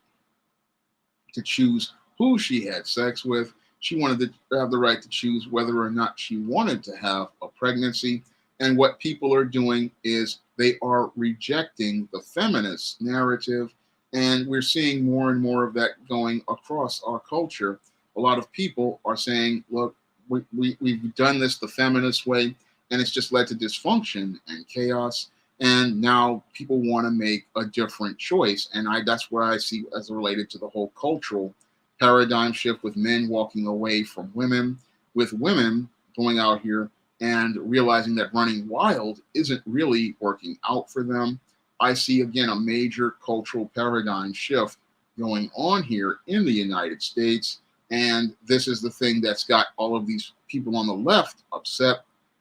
to choose who she had sex with. She wanted to have the right to choose whether or not she wanted to have a pregnancy. And what people are doing is they are rejecting the feminist narrative. And we're seeing more and more of that going across our culture. A lot of people are saying, look, we've done this the feminist way, and it's just led to dysfunction and chaos. And now people want to make a different choice. And that's what I see as related to the whole cultural paradigm shift, with men walking away from women, with women going out here and realizing that running wild isn't really working out for them. I see, again, a major cultural paradigm shift going on here in the United States. And this is the thing that's got all of these people on the left upset.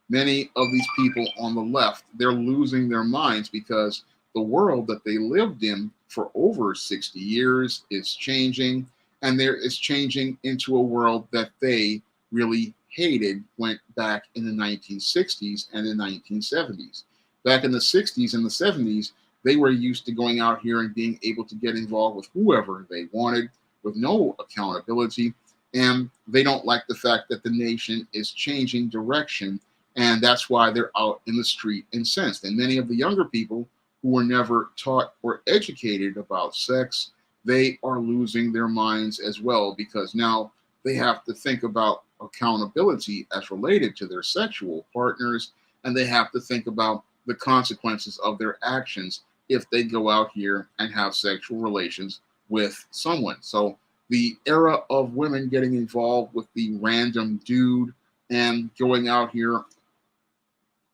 Many of these people on the left, they're losing their minds, because the world that they lived in for over 60 years is changing. And there is changing into a world that they really hated, went back in the 1960s and the 1970s. Back in the 60s and the 70s, they were used to going out here and being able to get involved with whoever they wanted with no accountability. And they don't like the fact that the nation is changing direction. And that's why they're out in the street incensed. And many of the younger people who were never taught or educated about sex, they are losing their minds as well, because now they have to think about accountability as related to their sexual partners. And they have to think about the consequences of their actions if they go out here and have sexual relations with someone. So the era of women getting involved with the random dude and going out here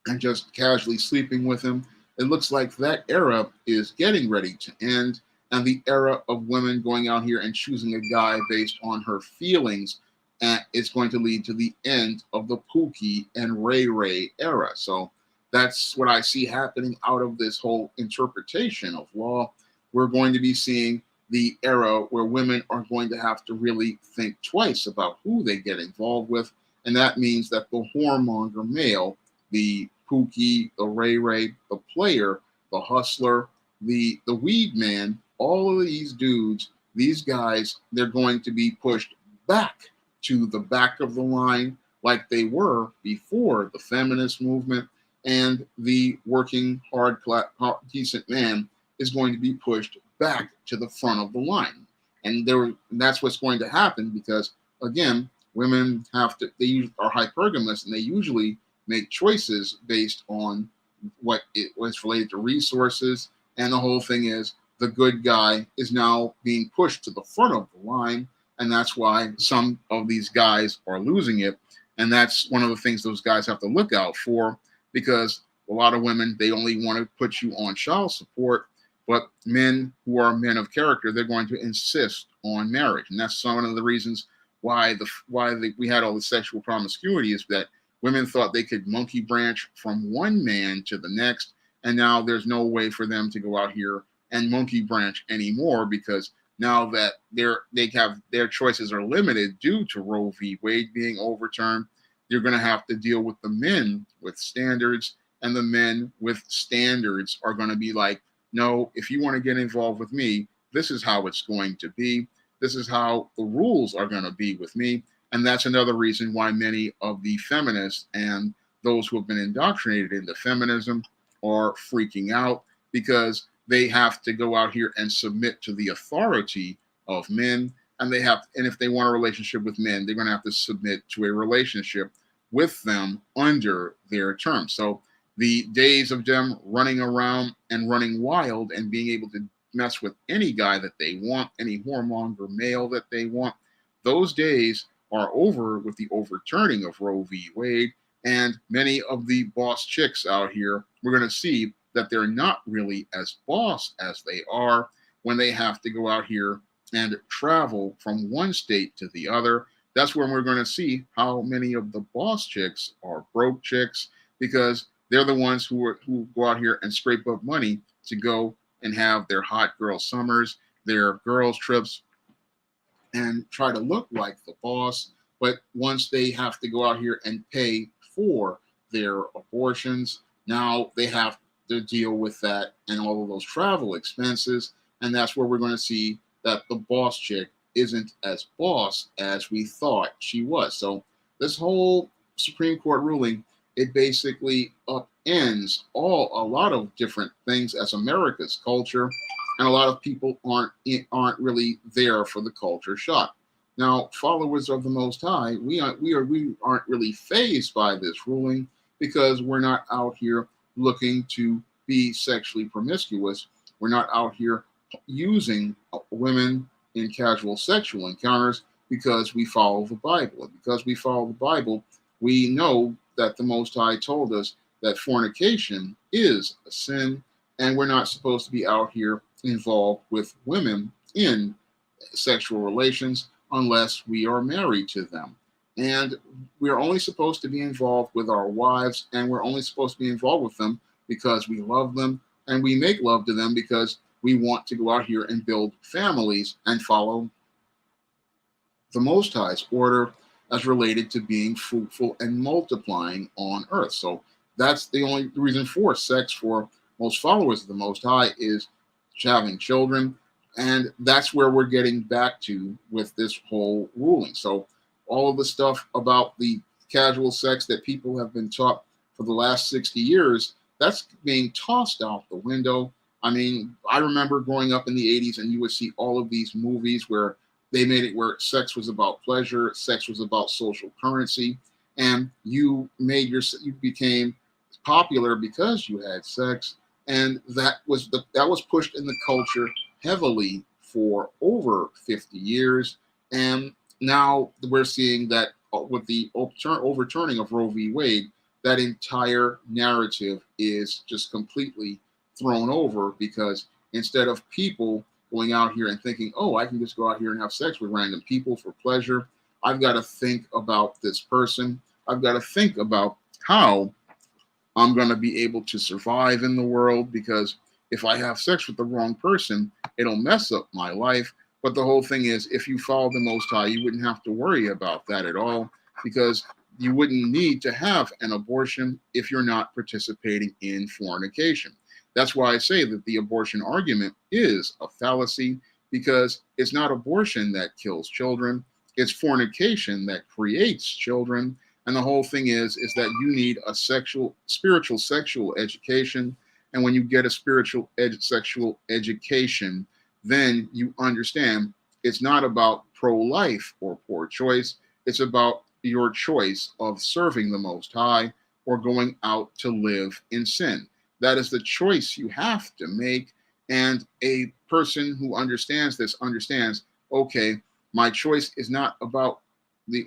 and just casually sleeping with him, it looks like that era is getting ready to end. And the era of women going out here and choosing a guy based on her feelings is going to lead to the end of the Pookie and Ray Ray era. So that's what I see happening out of this whole interpretation of law. We're going to be seeing the era where women are going to have to really think twice about who they get involved with. And that means that the whoremonger male, the Pookie, the Ray Ray, the player, the hustler, the weed man, all of these dudes, these guys, they're going to be pushed back to the back of the line like they were before the feminist movement. And the working, hard, decent man is going to be pushed back to the front of the line. And that's what's going to happen, because, again, women they are hypergamous, and they usually make choices based on what was related to resources. And the whole thing is, the good guy is now being pushed to the front of the line. And that's why some of these guys are losing it. And that's one of the things those guys have to look out for, because a lot of women, they only want to put you on child support. But men who are men of character, they're going to insist on marriage. And that's one of the reasons why we had all the sexual promiscuity, is that women thought they could monkey branch from one man to the next. And now there's no way for them to go out here and monkey branch anymore, because now that their choices are limited due to Roe v. Wade being overturned, you're going to have to deal with the men with standards, and the men with standards are going to be like, no, if you want to get involved with me, this is how it's going to be. This is how the rules are going to be with me. And that's another reason why many of the feminists and those who have been indoctrinated into feminism are freaking out, because they have to go out here and submit to the authority of men. And if they want a relationship with men, they're going to have to submit to a relationship with them under their terms. So the days of them running around and running wild and being able to mess with any guy that they want, any whoremonger male that they want, those days are over with the overturning of Roe v. Wade. And many of the boss chicks out here, we're going to see that they're not really as boss as they are when they have to go out here and travel from one state to the other. That's when we're going to see how many of the boss chicks are broke chicks, because they're the ones who go out here and scrape up money to go and have their hot girl summers, their girls trips, and try to look like the boss. But once they have to go out here and pay for their abortions, now they have to deal with that and all of those travel expenses. And that's where we're going to see that the boss chick isn't as boss as we thought she was. So this whole Supreme Court ruling, it basically upends a lot of different things as America's culture, and a lot of people aren't really there for the culture shock. Now, followers of the Most High, we aren't really fazed by this ruling, because we're not out here looking to be sexually promiscuous. We're not out here using women in casual sexual encounters, because we follow the Bible. And because we follow the Bible, we know that the Most High told us that fornication is a sin, and we're not supposed to be out here involved with women in sexual relations unless we are married to them. And we're only supposed to be involved with our wives, and we're only supposed to be involved with them because we love them, and we make love to them because we want to go out here and build families and follow the Most High's order as related to being fruitful and multiplying on earth. So that's the only reason for sex for most followers of the Most High, is having children. And that's where we're getting back to with this whole ruling. So all of the stuff about the casual sex that people have been taught for the last 60 years, that's being tossed out the window. I mean, I remember growing up in the 80s, and you would see all of these movies where they made it where sex was about pleasure, sex was about social currency, and you became popular because you had sex, and that was pushed in the culture heavily for over 50 years. And now we're seeing that with the overturning of Roe v. Wade, that entire narrative is just completely thrown over, because instead of people going out here and thinking, oh, I can just go out here and have sex with random people for pleasure, I've got to think about this person. I've got to think about how I'm going to be able to survive in the world, because if I have sex with the wrong person, it'll mess up my life. But the whole thing is, if you follow the Most High, you wouldn't have to worry about that at all, because you wouldn't need to have an abortion if you're not participating in fornication. That's why I say that the abortion argument is a fallacy, because it's not abortion that kills children. It's fornication that creates children. And the whole thing is that you need a spiritual sexual education. And when you get a sexual education, then you understand it's not about pro-life or poor choice. It's about your choice of serving the Most High or going out to live in sin. That is the choice you have to make. And a person who understands this understands, okay, my choice is not about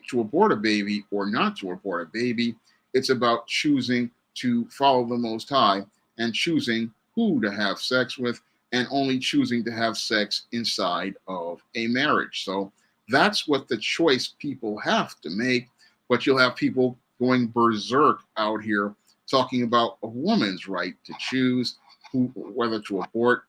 to abort a baby or not to abort a baby. It's about choosing to follow the Most High and choosing who to have sex with, and only choosing to have sex inside of a marriage. So that's what the choice people have to make. But you'll have people going berserk out here talking about a woman's right to choose whether to abort,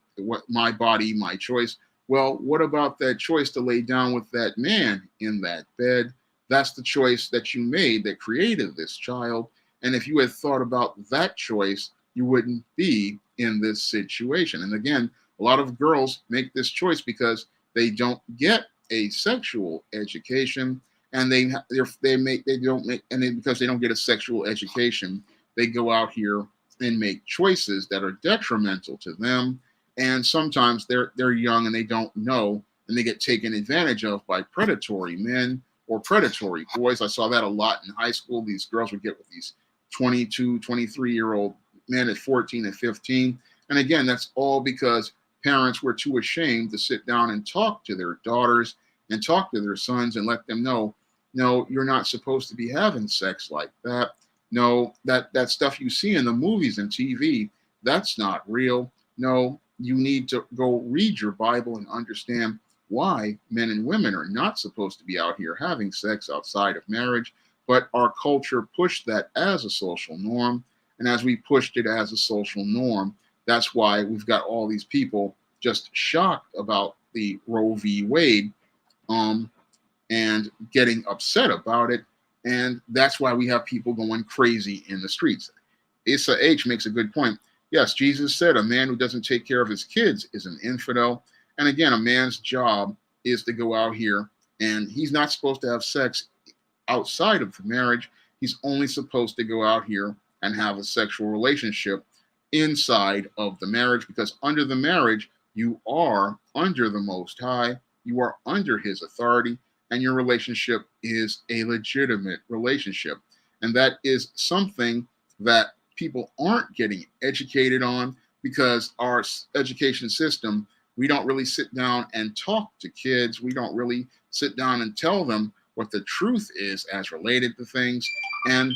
my body, my choice. Well, what about that choice to lay down with that man in that bed? That's the choice that you made that created this child. And if you had thought about that choice, you wouldn't be in this situation. And again, a lot of girls make this choice because they don't get a sexual education. and they don't make, and then because they don't get a sexual education, they go out here and make choices that are detrimental to them. And sometimes they're young and they don't know, and they get taken advantage of by predatory men or predatory boys. I saw that a lot in high school. These girls would get with these 22, 23-year-old men at 14 and 15. And again, that's all because parents were too ashamed to sit down and talk to their daughters and talk to their sons and let them know, no, you're not supposed to be having sex like that. No, that stuff you see in the movies and TV, that's not real. No, you need to go read your Bible and understand why men and women are not supposed to be out here having sex outside of marriage. But our culture pushed that as a social norm. And as we pushed it as a social norm, that's why we've got all these people just shocked about the Roe v. Wade, and getting upset about it. And that's why we have people going crazy in the streets. Issa H makes a good point. Yes, Jesus said a man who doesn't take care of his kids is an infidel. And again, a man's job is to go out here, and he's not supposed to have sex outside of the marriage. He's only supposed to go out here and have a sexual relationship inside of the marriage, because under the marriage, you are under the Most High, you are under his authority, and your relationship is a legitimate relationship. And that is something that people aren't getting educated on, because our education system, we don't really sit down and talk to kids. We don't really sit down and tell them what the truth is as related to things. And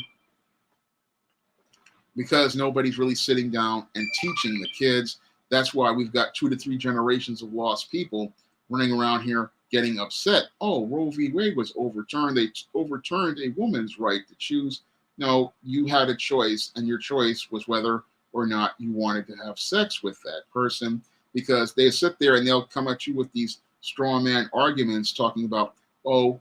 because nobody's really sitting down and teaching the kids, that's why we've got 2 to 3 generations of lost people running around here getting upset. Oh, Roe v. Wade was overturned. They overturned a woman's right to choose. No, you had a choice, and your choice was whether or not you wanted to have sex with that person, because they sit there and they'll come at you with these straw man arguments talking about, oh,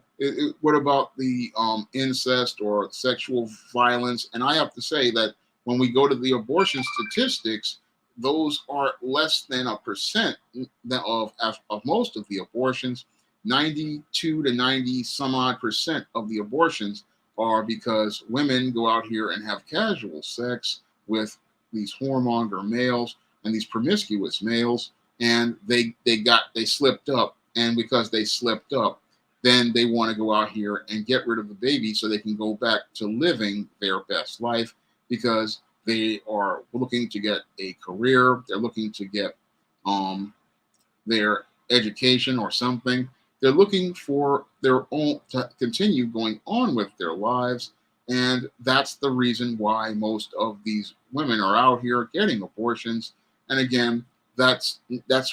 what about the incest or sexual violence? And I have to say that when we go to the abortion statistics, those are less than 1% of most of the abortions. 92 to 90 some odd percent of the abortions are because women go out here and have casual sex with these whoremonger males and these promiscuous males, and they slipped up, and because they slipped up, then they want to go out here and get rid of the baby so they can go back to living their best life, because they are looking to get a career, they're looking to get their education or something. They're looking for their own to continue going on with their lives. And that's the reason why most of these women are out here getting abortions. And again, that's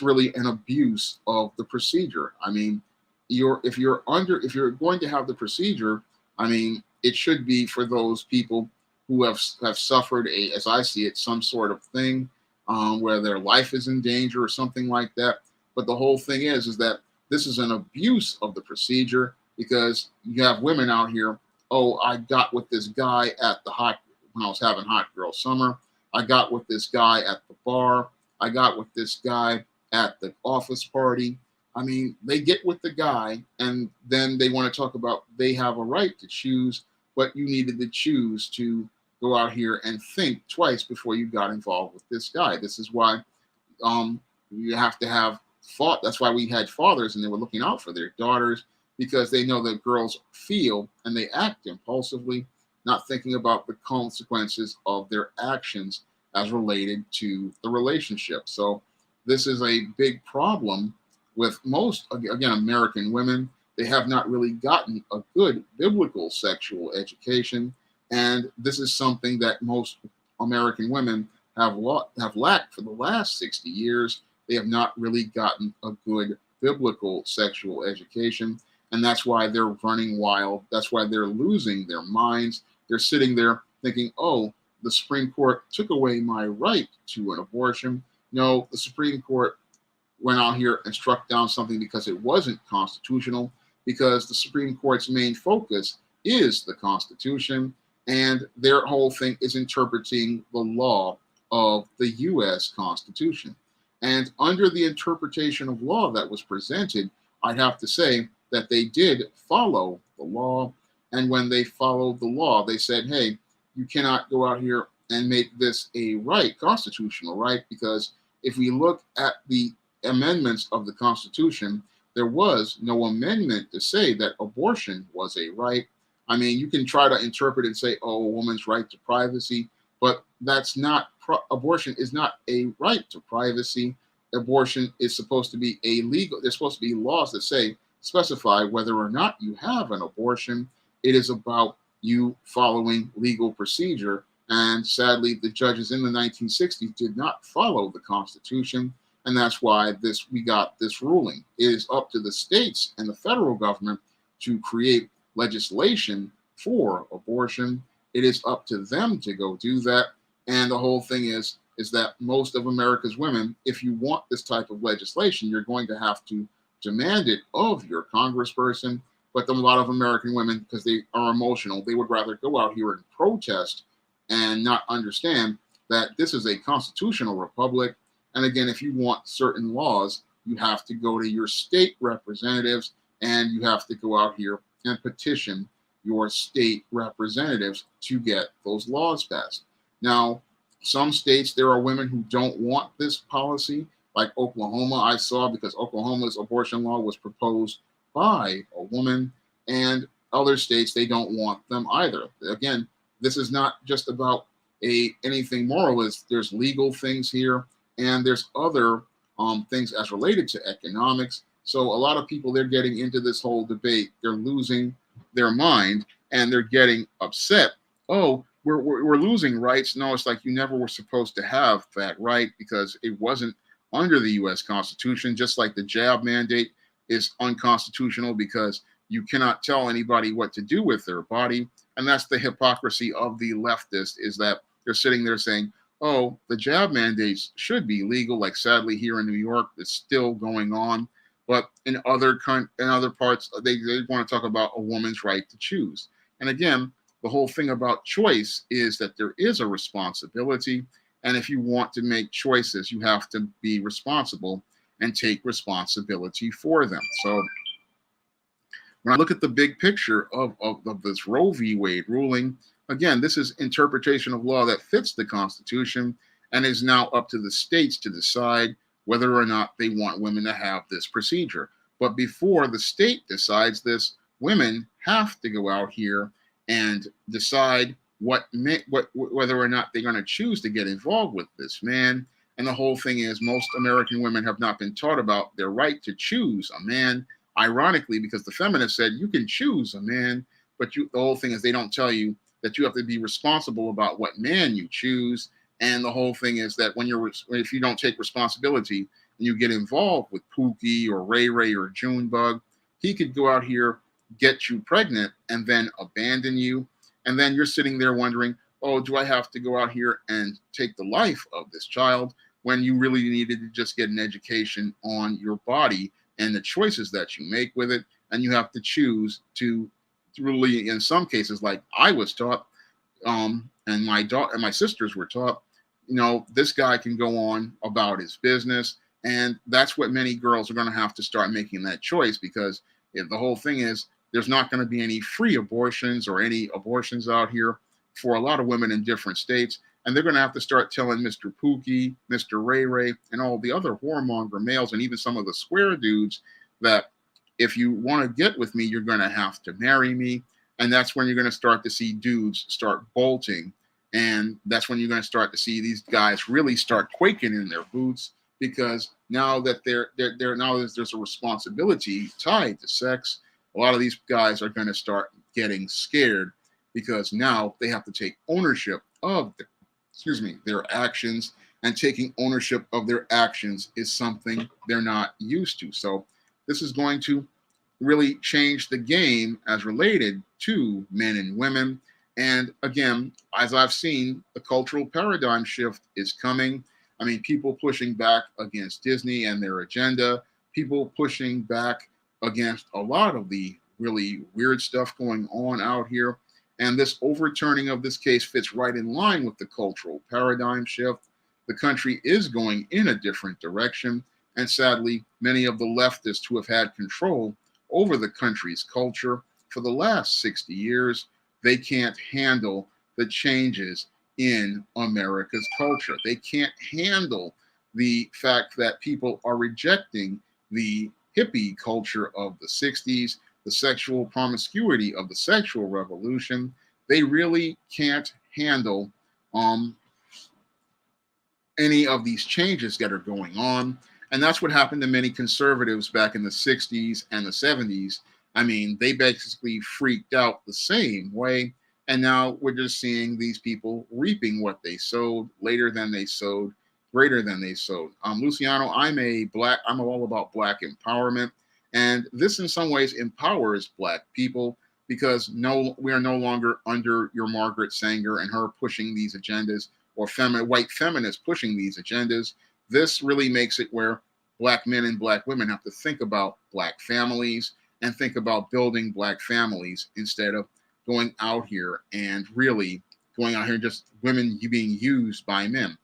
really an abuse of the procedure. I mean, if you're going to have the procedure, I mean, it should be for those people who have suffered as I see it, some sort of thing where their life is in danger or something like that. But the whole thing is that this is an abuse of the procedure, because you have women out here. Oh, I got with this guy when I was having hot girl summer. I got with this guy at the bar. I got with this guy at the office party. I mean, they get with the guy, and then they want to talk about they have a right to choose, but you needed to choose to go out here and think twice before you got involved with this guy. This is why you have to have fought. That's why we had fathers, and they were looking out for their daughters, because they know that girls feel and they act impulsively, not thinking about the consequences of their actions as related to the relationship. So this is a big problem with most, again, American women. They have not really gotten a good biblical sexual education. And this is something that most American women have lacked for the last 60 years. They have not really gotten a good biblical sexual education. And that's why they're running wild. That's why they're losing their minds. They're sitting there thinking, oh, the Supreme Court took away my right to an abortion. No, the Supreme Court went out here and struck down something because it wasn't constitutional, because the Supreme Court's main focus is the Constitution, and their whole thing is interpreting the law of the U.S. Constitution. And under the interpretation of law that was presented, I'd have to say that they did follow the law. And when they followed the law, they said, hey, you cannot go out here and make this a right, constitutional right, because if we look at the amendments of the Constitution, there was no amendment to say that abortion was a right. I mean, you can try to interpret it and say, oh, a woman's right to privacy, but that's not, abortion is not a right to privacy. Abortion is supposed to be a legal, there's supposed to be laws that say, specify whether or not you have an abortion. It is about you following legal procedure. And sadly, the judges in the 1960s did not follow the Constitution. And that's why we got this ruling. It is up to the states and the federal government to create legislation for abortion. It is up to them to go do that. And the whole thing is that most of America's women, if you want this type of legislation, you're going to have to demand it of your congressperson. But a lot of American women, because they are emotional, they would rather go out here and protest and not understand that this is a constitutional republic. And again, if you want certain laws, you have to go to your state representatives, and you have to go out here and petition your state representatives to get those laws passed. Now, some states, there are women who don't want this policy, like Oklahoma, I saw, because Oklahoma's abortion law was proposed by a woman, and other states, they don't want them either. Again, this is not just about anything moralist. There's legal things here, and there's other things as related to economics. So a lot of people, they're getting into this whole debate. They're losing their mind, and they're getting upset. Oh, we're losing rights. No, it's like you never were supposed to have that right, because it wasn't under the U.S. Constitution. Just like the jab mandate is unconstitutional because you cannot tell anybody what to do with their body. And that's the hypocrisy of the leftists, is that they're sitting there saying, oh, the jab mandates should be legal. Like sadly here in New York, it's still going on. But in other parts, they want to talk about a woman's right to choose. And again, the whole thing about choice is that there is a responsibility. And if you want to make choices, you have to be responsible and take responsibility for them. So when I look at the big picture of this Roe v. Wade ruling, again, this is interpretation of law that fits the Constitution, and is now up to the states to decide whether or not they want women to have this procedure. But before the state decides this, women have to go out here and decide whether or not they're going to choose to get involved with this man. And the whole thing is, most American women have not been taught about their right to choose a man. Ironically, because the feminists said you can choose a man, but the whole thing is they don't tell you that you have to be responsible about what man you choose. And the whole thing is that if you don't take responsibility and you get involved with Pookie or Ray Ray or Junebug, he could go out here, get you pregnant, and then abandon you. And then you're sitting there wondering, oh, do I have to go out here and take the life of this child, when you really needed to just get an education on your body and the choices that you make with it. And you have to choose to really, in some cases, like I was taught, and my daughter and my sisters were taught, this guy can go on about his business. And that's what many girls are going to have to start making that choice, because if the whole thing is, there's not going to be any free abortions or any abortions out here for a lot of women in different states. And they're going to have to start telling Mr. Pookie, Mr. Ray Ray, and all the other whoremonger males, and even some of the square dudes, that if you want to get with me, you're going to have to marry me. And that's when you're going to start to see dudes start bolting. And that's when you're going to start to see these guys really start quaking in their boots, because now that there's a responsibility tied to sex, a lot of these guys are going to start getting scared, because now they have to take ownership of their actions, and taking ownership of their actions is something they're not used to. So this is going to really change the game as related to men and women. And again, as I've seen, the cultural paradigm shift is coming. I mean, people pushing back against Disney and their agenda, people pushing back against a lot of the really weird stuff going on out here. And this overturning of this case fits right in line with the cultural paradigm shift. The country is going in a different direction. And sadly, many of the leftists who have had control over the country's culture for the last 60 years. They can't handle the changes in America's culture. They can't handle the fact that people are rejecting the hippie culture of the 60s, the sexual promiscuity of the sexual revolution. They really can't handle um, any of these changes that are going on. And that's what happened to many conservatives back in the 60s and the 70s. I mean, they basically freaked out the same way. And now we're just seeing these people reaping what they sowed later than they sowed, greater than they sowed. Luciano, I'm all about Black empowerment. And this in some ways empowers Black people because we are no longer under your Margaret Sanger and her pushing these agendas, or white feminists pushing these agendas. This really makes it where Black men and Black women have to think about Black families and think about building Black families instead of going out here and really going out here just women being used by men.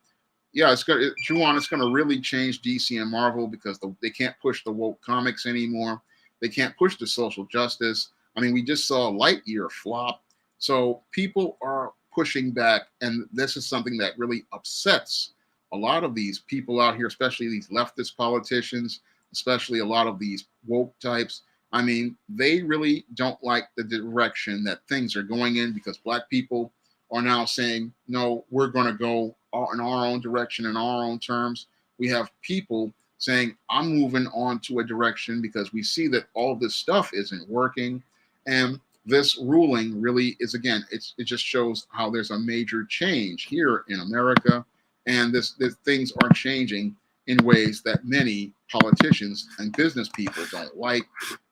Yeah, Juwan, it's gonna really change DC and Marvel because they can't push the woke comics anymore. They can't push the social justice. I mean, we just saw Lightyear flop. So people are pushing back, and this is something that really upsets a lot of these people out here, especially these leftist politicians, especially a lot of these woke types. I mean, they really don't like the direction that things are going in because Black people are now saying, no, we're going to go in our own direction, in our own terms. We have people saying, I'm moving on to a direction because we see that all this stuff isn't working. And this ruling really is, again, it just shows how there's a major change here in America. And this things are changing in ways that many politicians and business people don't like.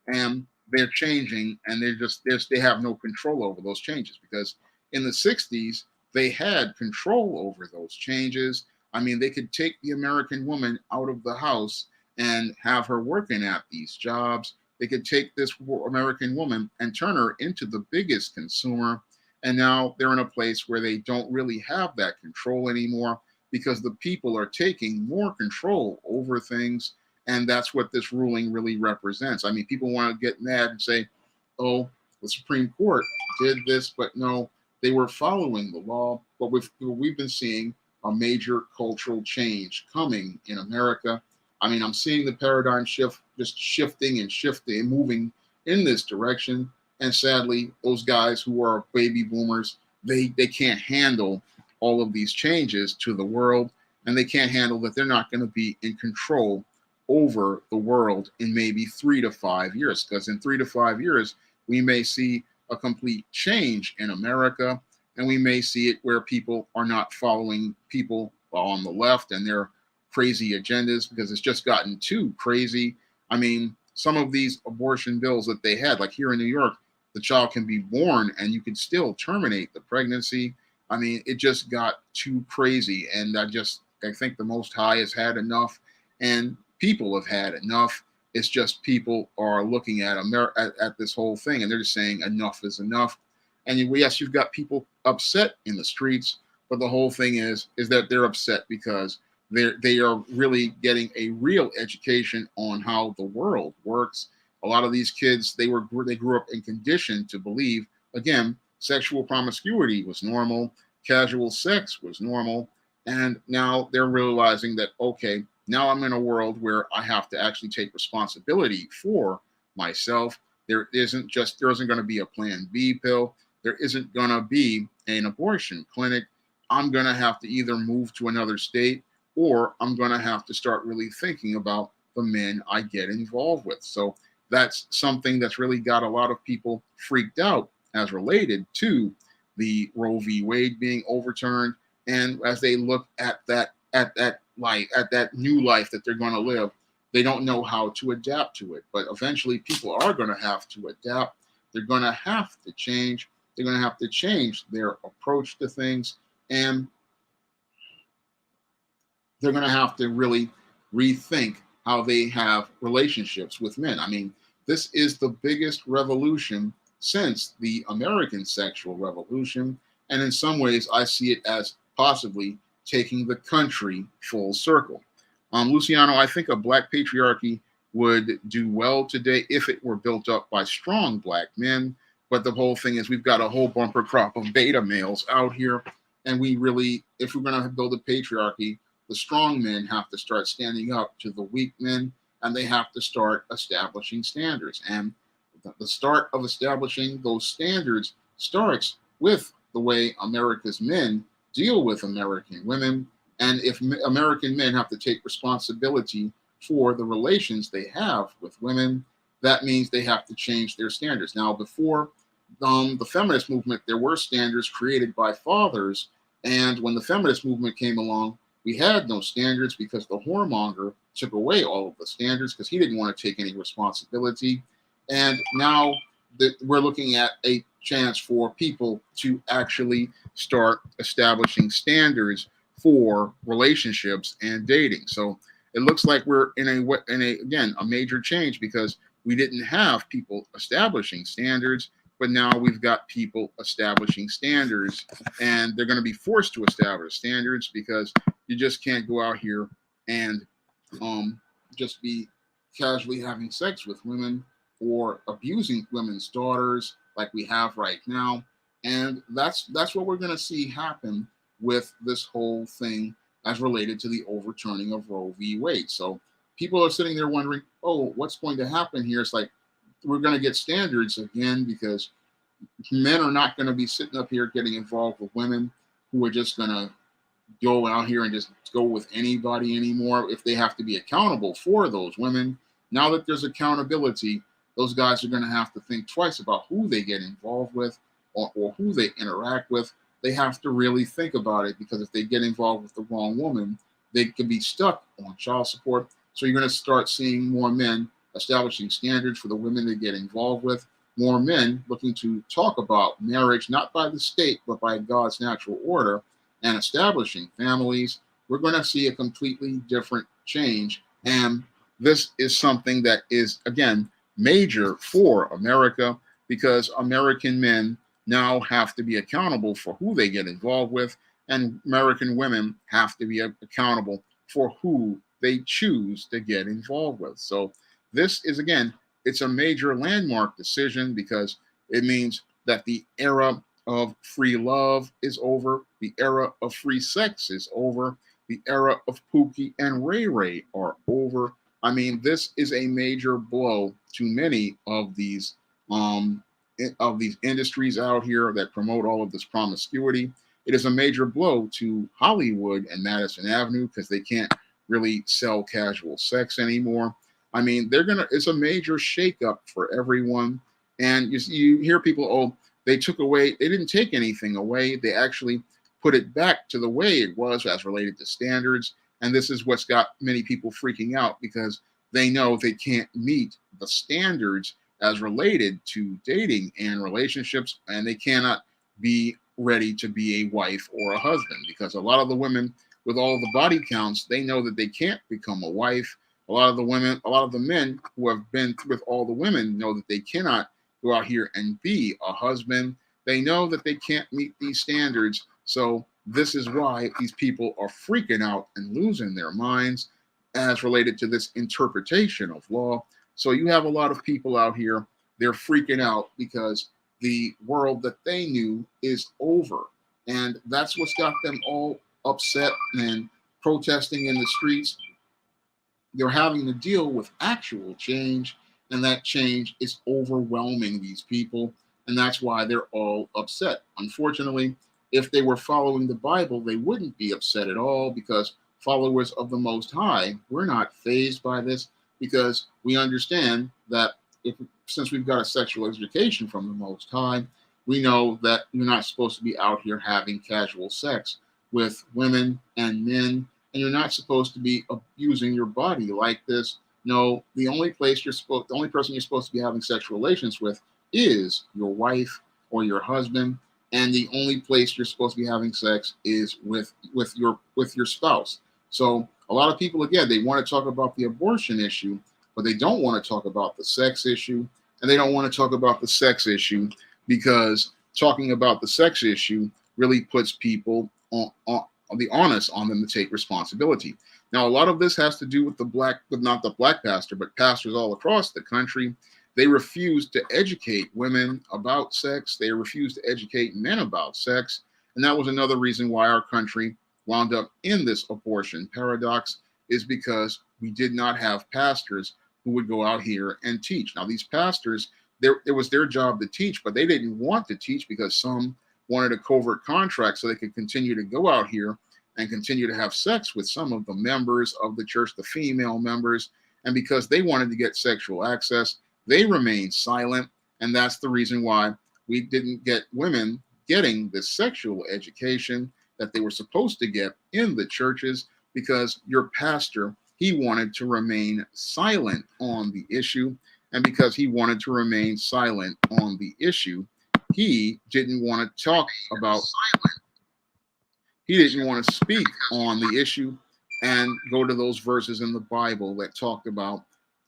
And they're changing, and they have no control over those changes because in the 60s, they had control over those changes. I mean, they could take the American woman out of the house and have her working at these jobs. They could take this American woman and turn her into the biggest consumer. And now they're in a place where they don't really have that control anymore because the people are taking more control over things. And that's what this ruling really represents. I mean, people want to get mad and say, oh, the Supreme Court did this, but no, they were following the law. But we've been seeing a major cultural change coming in America. I mean, I'm seeing the paradigm shift, just shifting and moving in this direction. And sadly, those guys who are baby boomers, they can't handle all of these changes to the world, and they can't handle that they're not going to be in control over the world in maybe 3 to 5 years. Because in 3 to 5 years, we may see a complete change in America, and we may see it where people are not following people on the left and their crazy agendas because it's just gotten too crazy. I mean, some of these abortion bills that they had, like here in New York, the child can be born and you can still terminate the pregnancy. I mean, it just got too crazy, and I think the Most High has had enough, and people have had enough. It's just people are looking at at this whole thing, and they're just saying enough is enough. And yes, you've got people upset in the streets, but the whole thing is that they're upset because they are really getting a real education on how the world works. A lot of these kids, they grew up in conditioned to believe, again, sexual promiscuity was normal, casual sex was normal, and now they're realizing that, okay, now I'm in a world where I have to actually take responsibility for myself. There isn't going to be a Plan B pill. There isn't going to be an abortion clinic. I'm going to have to either move to another state, or I'm going to have to start really thinking about the men I get involved with. So that's something that's really got a lot of people freaked out as related to the Roe v. Wade being overturned, and as they look at that new life that they're going to live, they don't know how to adapt to it. But eventually, people are going to have to adapt. They're going to have to change. They're going to have to change their approach to things, and they're going to have to really rethink how they have relationships with men. I mean, this is the biggest revolution since the American sexual revolution. And in some ways, I see it as possibly taking the country full circle. Luciano, I think a Black patriarchy would do well today if it were built up by strong black men. But the whole thing is we've got a whole bumper crop of beta males out here. And we really, if we're going to build a patriarchy, the strong men have to start standing up to the weak men, and they have to start establishing standards. And the start of establishing those standards starts with the way America's men deal with American women. And if American men have to take responsibility for the relations they have with women, that means they have to change their standards. Now, before the feminist movement, there were standards created by fathers. And when the feminist movement came along, we had no standards because the whoremonger took away all of the standards because he didn't want to take any responsibility. And now that we're looking at a chance for people to actually start establishing standards for relationships and dating. So it looks like we're in a major change because we didn't have people establishing standards, but now we've got people establishing standards, and they're going to be forced to establish standards because you just can't go out here and just be casually having sex with women or abusing women's daughters like we have right now. And that's what we're going to see happen with this whole thing as related to the overturning of Roe v. Wade. So people are sitting there wondering, oh, what's going to happen here? It's like we're going to get standards again because men are not going to be sitting up here getting involved with women who are just going to go out here and just go with anybody anymore if they have to be accountable for those women. Now that there's accountability, those guys are going to have to think twice about who they get involved with or who they interact with. They have to really think about it because if they get involved with the wrong woman, they could be stuck on child support. So you're going to start seeing more men establishing standards for the women they get involved with, more men looking to talk about marriage, not by the state, but by God's natural order, and establishing families. We're going to see a completely different change. And this is something that is, again, major for America because American men now have to be accountable for who they get involved with, and American women have to be accountable for who they choose to get involved with. So this is, again, it's a major landmark decision because it means that the era of free love is over, the era of free sex is over, the era of Pookie and Ray Ray are over. I mean, this is a major blow to many of these industries out here that promote all of this promiscuity. It is a major blow to Hollywood and Madison Avenue because they can't really sell casual sex anymore. I mean, it's a major shakeup for everyone. And you hear people, oh, they didn't take anything away. They actually put it back to the way it was as related to standards. And this is what's got many people freaking out because they know they can't meet the standards as related to dating and relationships, and they cannot be ready to be a wife or a husband because a lot of the women with all the body counts, they know that they can't become a wife. A lot of the men who have been with all the women know that they cannot go out here and be a husband. They know that they can't meet these standards. So this is why these people are freaking out and losing their minds as related to this interpretation of law. So you have a lot of people out here, they're freaking out because the world that they knew is over. And that's what's got them all upset and protesting in the streets. They're having to deal with actual change, and that change is overwhelming these people, and that's why they're all upset. Unfortunately, if they were following the Bible, they wouldn't be upset at all because followers of the Most High, we're not fazed by this because we understand that since we've got a sexual education from the Most High, we know that you're not supposed to be out here having casual sex with women and men, and you're not supposed to be abusing your body like this. No, the only person you're supposed to be having sexual relations with is your wife or your husband, and the only place you're supposed to be having sex is with your spouse. So a lot of people, again, they want to talk about the abortion issue, but they don't want to talk about the sex issue, and they don't want to talk about the sex issue because talking about the sex issue really puts people on the onus on them to take responsibility. Now, a lot of this has to do with not the black pastor, but pastors all across the country. They refuse to educate women about sex. They refuse to educate men about sex. And that was another reason why our country wound up in this abortion paradox, is because we did not have pastors who would go out here and teach. Now, these pastors, it was their job to teach, but they didn't want to teach because some wanted a covert contract so they could continue to go out here and continue to have sex with some of the members of the church, the female members. And because they wanted to get sexual access, they remained silent. And that's the reason why we didn't get women getting the sexual education that they were supposed to get in the churches, because your pastor, he wanted to remain silent on the issue. And because he wanted to remain silent on the issue, he didn't want to talk about he didn't want to speak on the issue and go to those verses in the Bible that talked about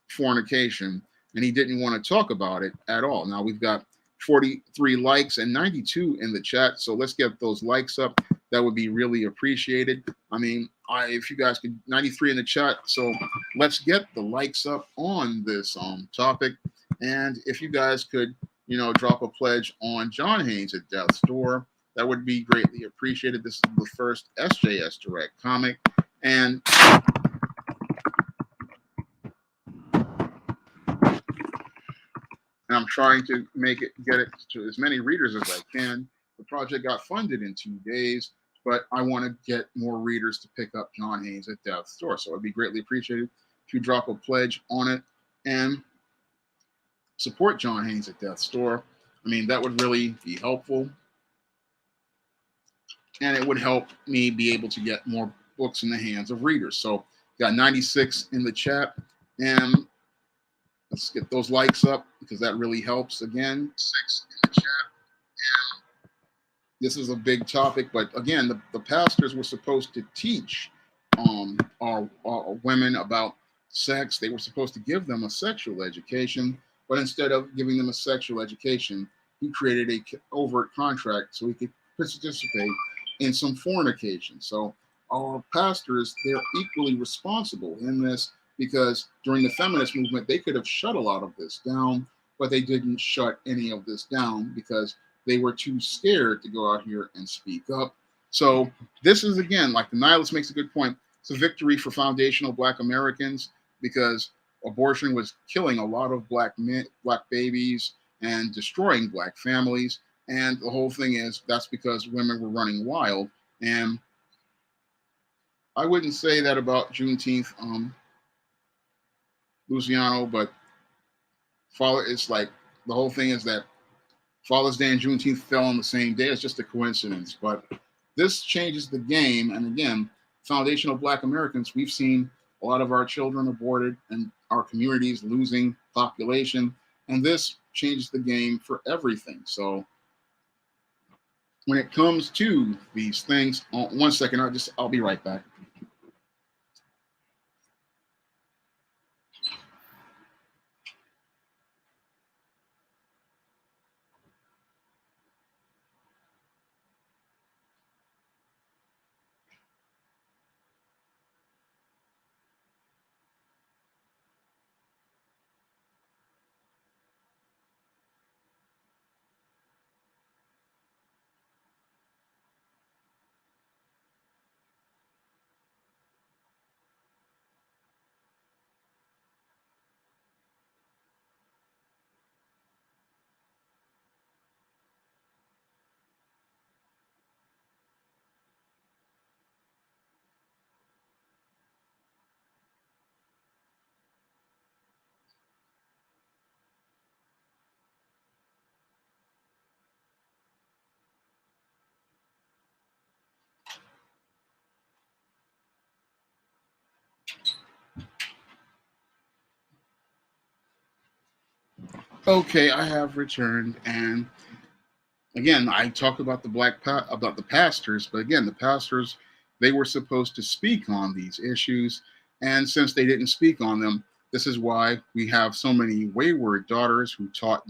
fornication, and he didn't want to talk about it at all. Now we've got 43 likes and 92 in the chat, so let's get those likes up. That would be really appreciated. I mean, if you guys could, 93 in the chat, so let's get the likes up on this topic. And if you guys could, drop a pledge on John Haynes at Death's Door, that would be greatly appreciated. This is the first SJS Direct comic, and I'm trying to get it to as many readers as I can. The project got funded in 2 days, but I want to get more readers to pick up John Haynes at Death's Door. So it'd be greatly appreciated if you drop a pledge on it and support John Haynes at Death's Door. I mean, that would really be helpful. And it would help me be able to get more books in the hands of readers. So got 96 in the chat, and let's get those likes up because that really helps. Again, 6 in the chat. And this is a big topic, but again, the pastors were supposed to teach our women about sex. They were supposed to give them a sexual education, but instead of giving them a sexual education, he created a overt contract so he could participate in some fornication. So our pastors, they're equally responsible in this, because during the feminist movement, they could have shut a lot of this down, but they didn't shut any of this down because they were too scared to go out here and speak up. So this is, again, like the nihilist makes a good point. It's a victory for foundational Black Americans, because abortion was killing a lot of Black men, Black babies, and destroying Black families. And the whole thing is that's because women were running wild. And I wouldn't say that about Juneteenth, Luciano, but it's like the whole thing is that Father's Day and Juneteenth fell on the same day. It's just a coincidence. But this changes the game. And again, foundational Black Americans, we've seen a lot of our children aborted and our communities losing population. And this changes the game for everything. So when it comes to these things, 1 second, I'll be right back. Okay, I have returned, and again, I talk about about the pastors, but again, the pastors, they were supposed to speak on these issues, and since they didn't speak on them, this is why we have so many wayward daughters who taught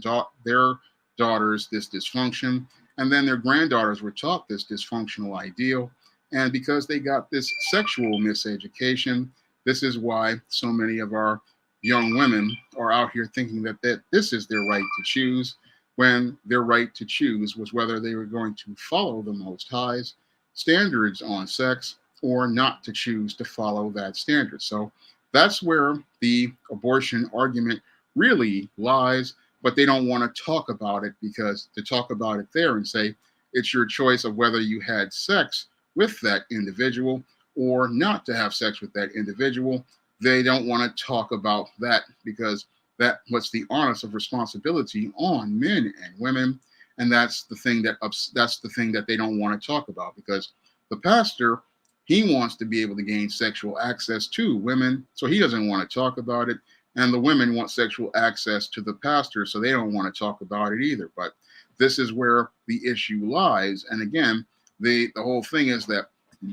their daughters this dysfunction, and then their granddaughters were taught this dysfunctional ideal, And because they got this sexual miseducation, this is why so many of our young women are out here thinking that this is their right to choose, when their right to choose was whether they were going to follow the Most High's standards on sex or not to choose to follow that standard. So that's where the abortion argument really lies, but they don't want to talk about it, because to talk about it there and say it's your choice of whether you had sex with that individual or not to have sex with that individual, they don't want to talk about that, because that puts the onus of responsibility on men and women, and that's the thing that they don't want to talk about, because the pastor, he wants to be able to gain sexual access to women, so he doesn't want to talk about it, and the women want sexual access to the pastor, so they don't want to talk about it either. But this is where the issue lies, and again, the whole thing is that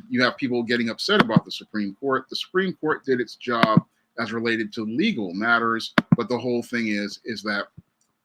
you have people getting upset about the Supreme Court. The Supreme Court did its job as related to legal matters, but the whole thing is that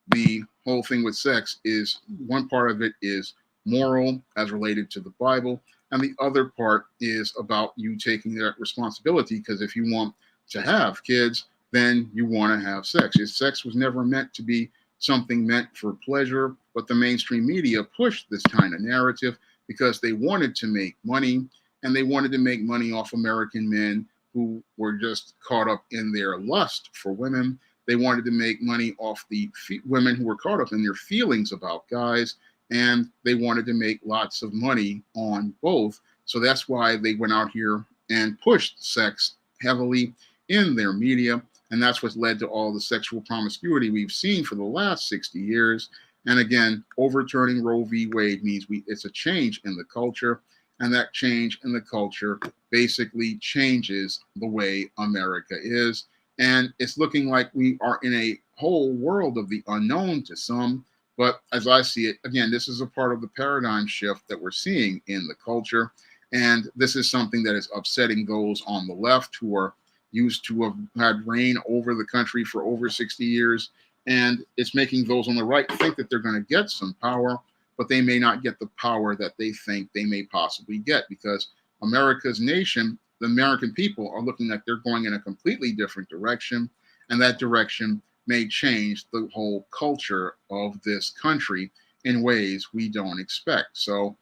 the whole thing with sex is, one part of it is moral as related to the Bible, and the other part is about you taking that responsibility, because if you want to have kids, then you want to have sex. Sex was never meant to be something meant for pleasure, but the mainstream media pushed this kind of narrative because they wanted to make money, and they wanted to make money off American men who were just caught up in their lust for women. They wanted to make money off the women who were caught up in their feelings about guys, and they wanted to make lots of money on both. So that's why they went out here and pushed sex heavily in their media, and that's what's led to all the sexual promiscuity we've seen for the last 60 years. And again, overturning Roe v. Wade means it's a change in the culture, and that change in the culture basically changes the way America is. And it's looking like we are in a whole world of the unknown to some. But as I see it, again, this is a part of the paradigm shift that we're seeing in the culture. And this is something that is upsetting those on the left who are used to have had reign over the country for over 60 years. And it's making those on the right think that they're going to get some power, but they may not get the power that they think they may possibly get, because America's nation, the American people, are looking like they're going in a completely different direction, and that direction may change the whole culture of this country in ways we don't expect. So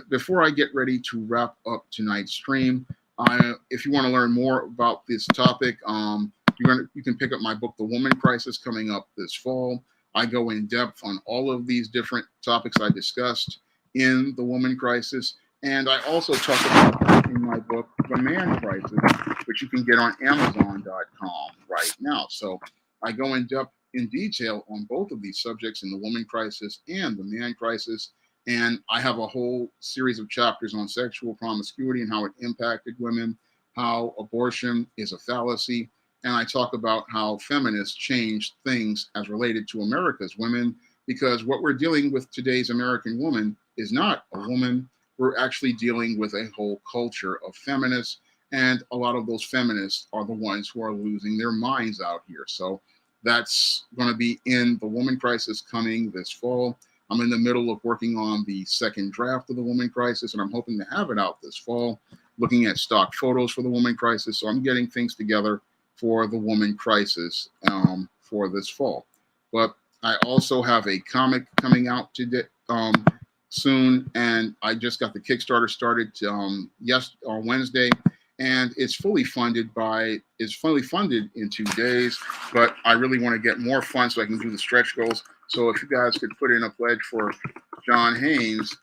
before I get ready to wrap up tonight's stream, if you want to learn more about this topic, you can pick up my book, The Woman Crisis, coming up this fall. I go in depth on all of these different topics I discussed in The Woman Crisis. And I also talk about in my book, The Man Crisis, which you can get on Amazon.com right now. So I go in depth in detail on both of these subjects in The Woman Crisis and The Man Crisis. And I have a whole series of chapters on sexual promiscuity and how it impacted women, how abortion is a fallacy, and I talk about how feminists changed things as related to America's women, because what we're dealing with today's American woman is not a woman. We're actually dealing with a whole culture of feminists, and a lot of those feminists are the ones who are losing their minds out here. So that's going to be in The Woman Crisis coming this fall. I'm in the middle of working on the second draft of The Woman Crisis, and I'm hoping to have it out this fall, looking at stock photos for The Woman Crisis. So I'm getting things together for The Woman Crisis for this fall. But I also have a comic coming out today soon, and I just got the Kickstarter started on Wednesday, and it's fully funded in 2 days. But I really want to get more funds so I can do the stretch goals. So if you guys could put in a pledge for John Haynes,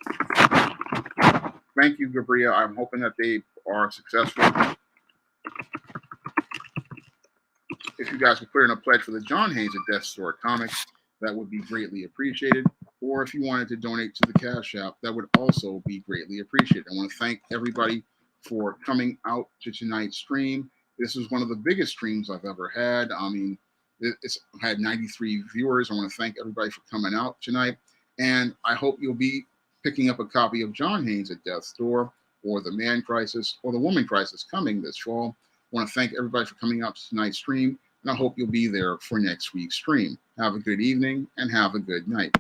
thank you, Gabriel. I'm hoping that they are successful. If you guys could put in a pledge for the John Haynes at Death Store Comics, that would be greatly appreciated. Or if you wanted to donate to the Cash App, that would also be greatly appreciated. I want to thank everybody for coming out to tonight's stream. This is one of the biggest streams I've ever had. I mean, it's had 93 viewers. I want to thank everybody for coming out tonight. And I hope you'll be picking up a copy of John Haynes at Death Store, or The Man Crisis, or The Woman Crisis coming this fall. I want to thank everybody for coming out to tonight's stream, and I hope you'll be there for next week's stream. Have a good evening and have a good night.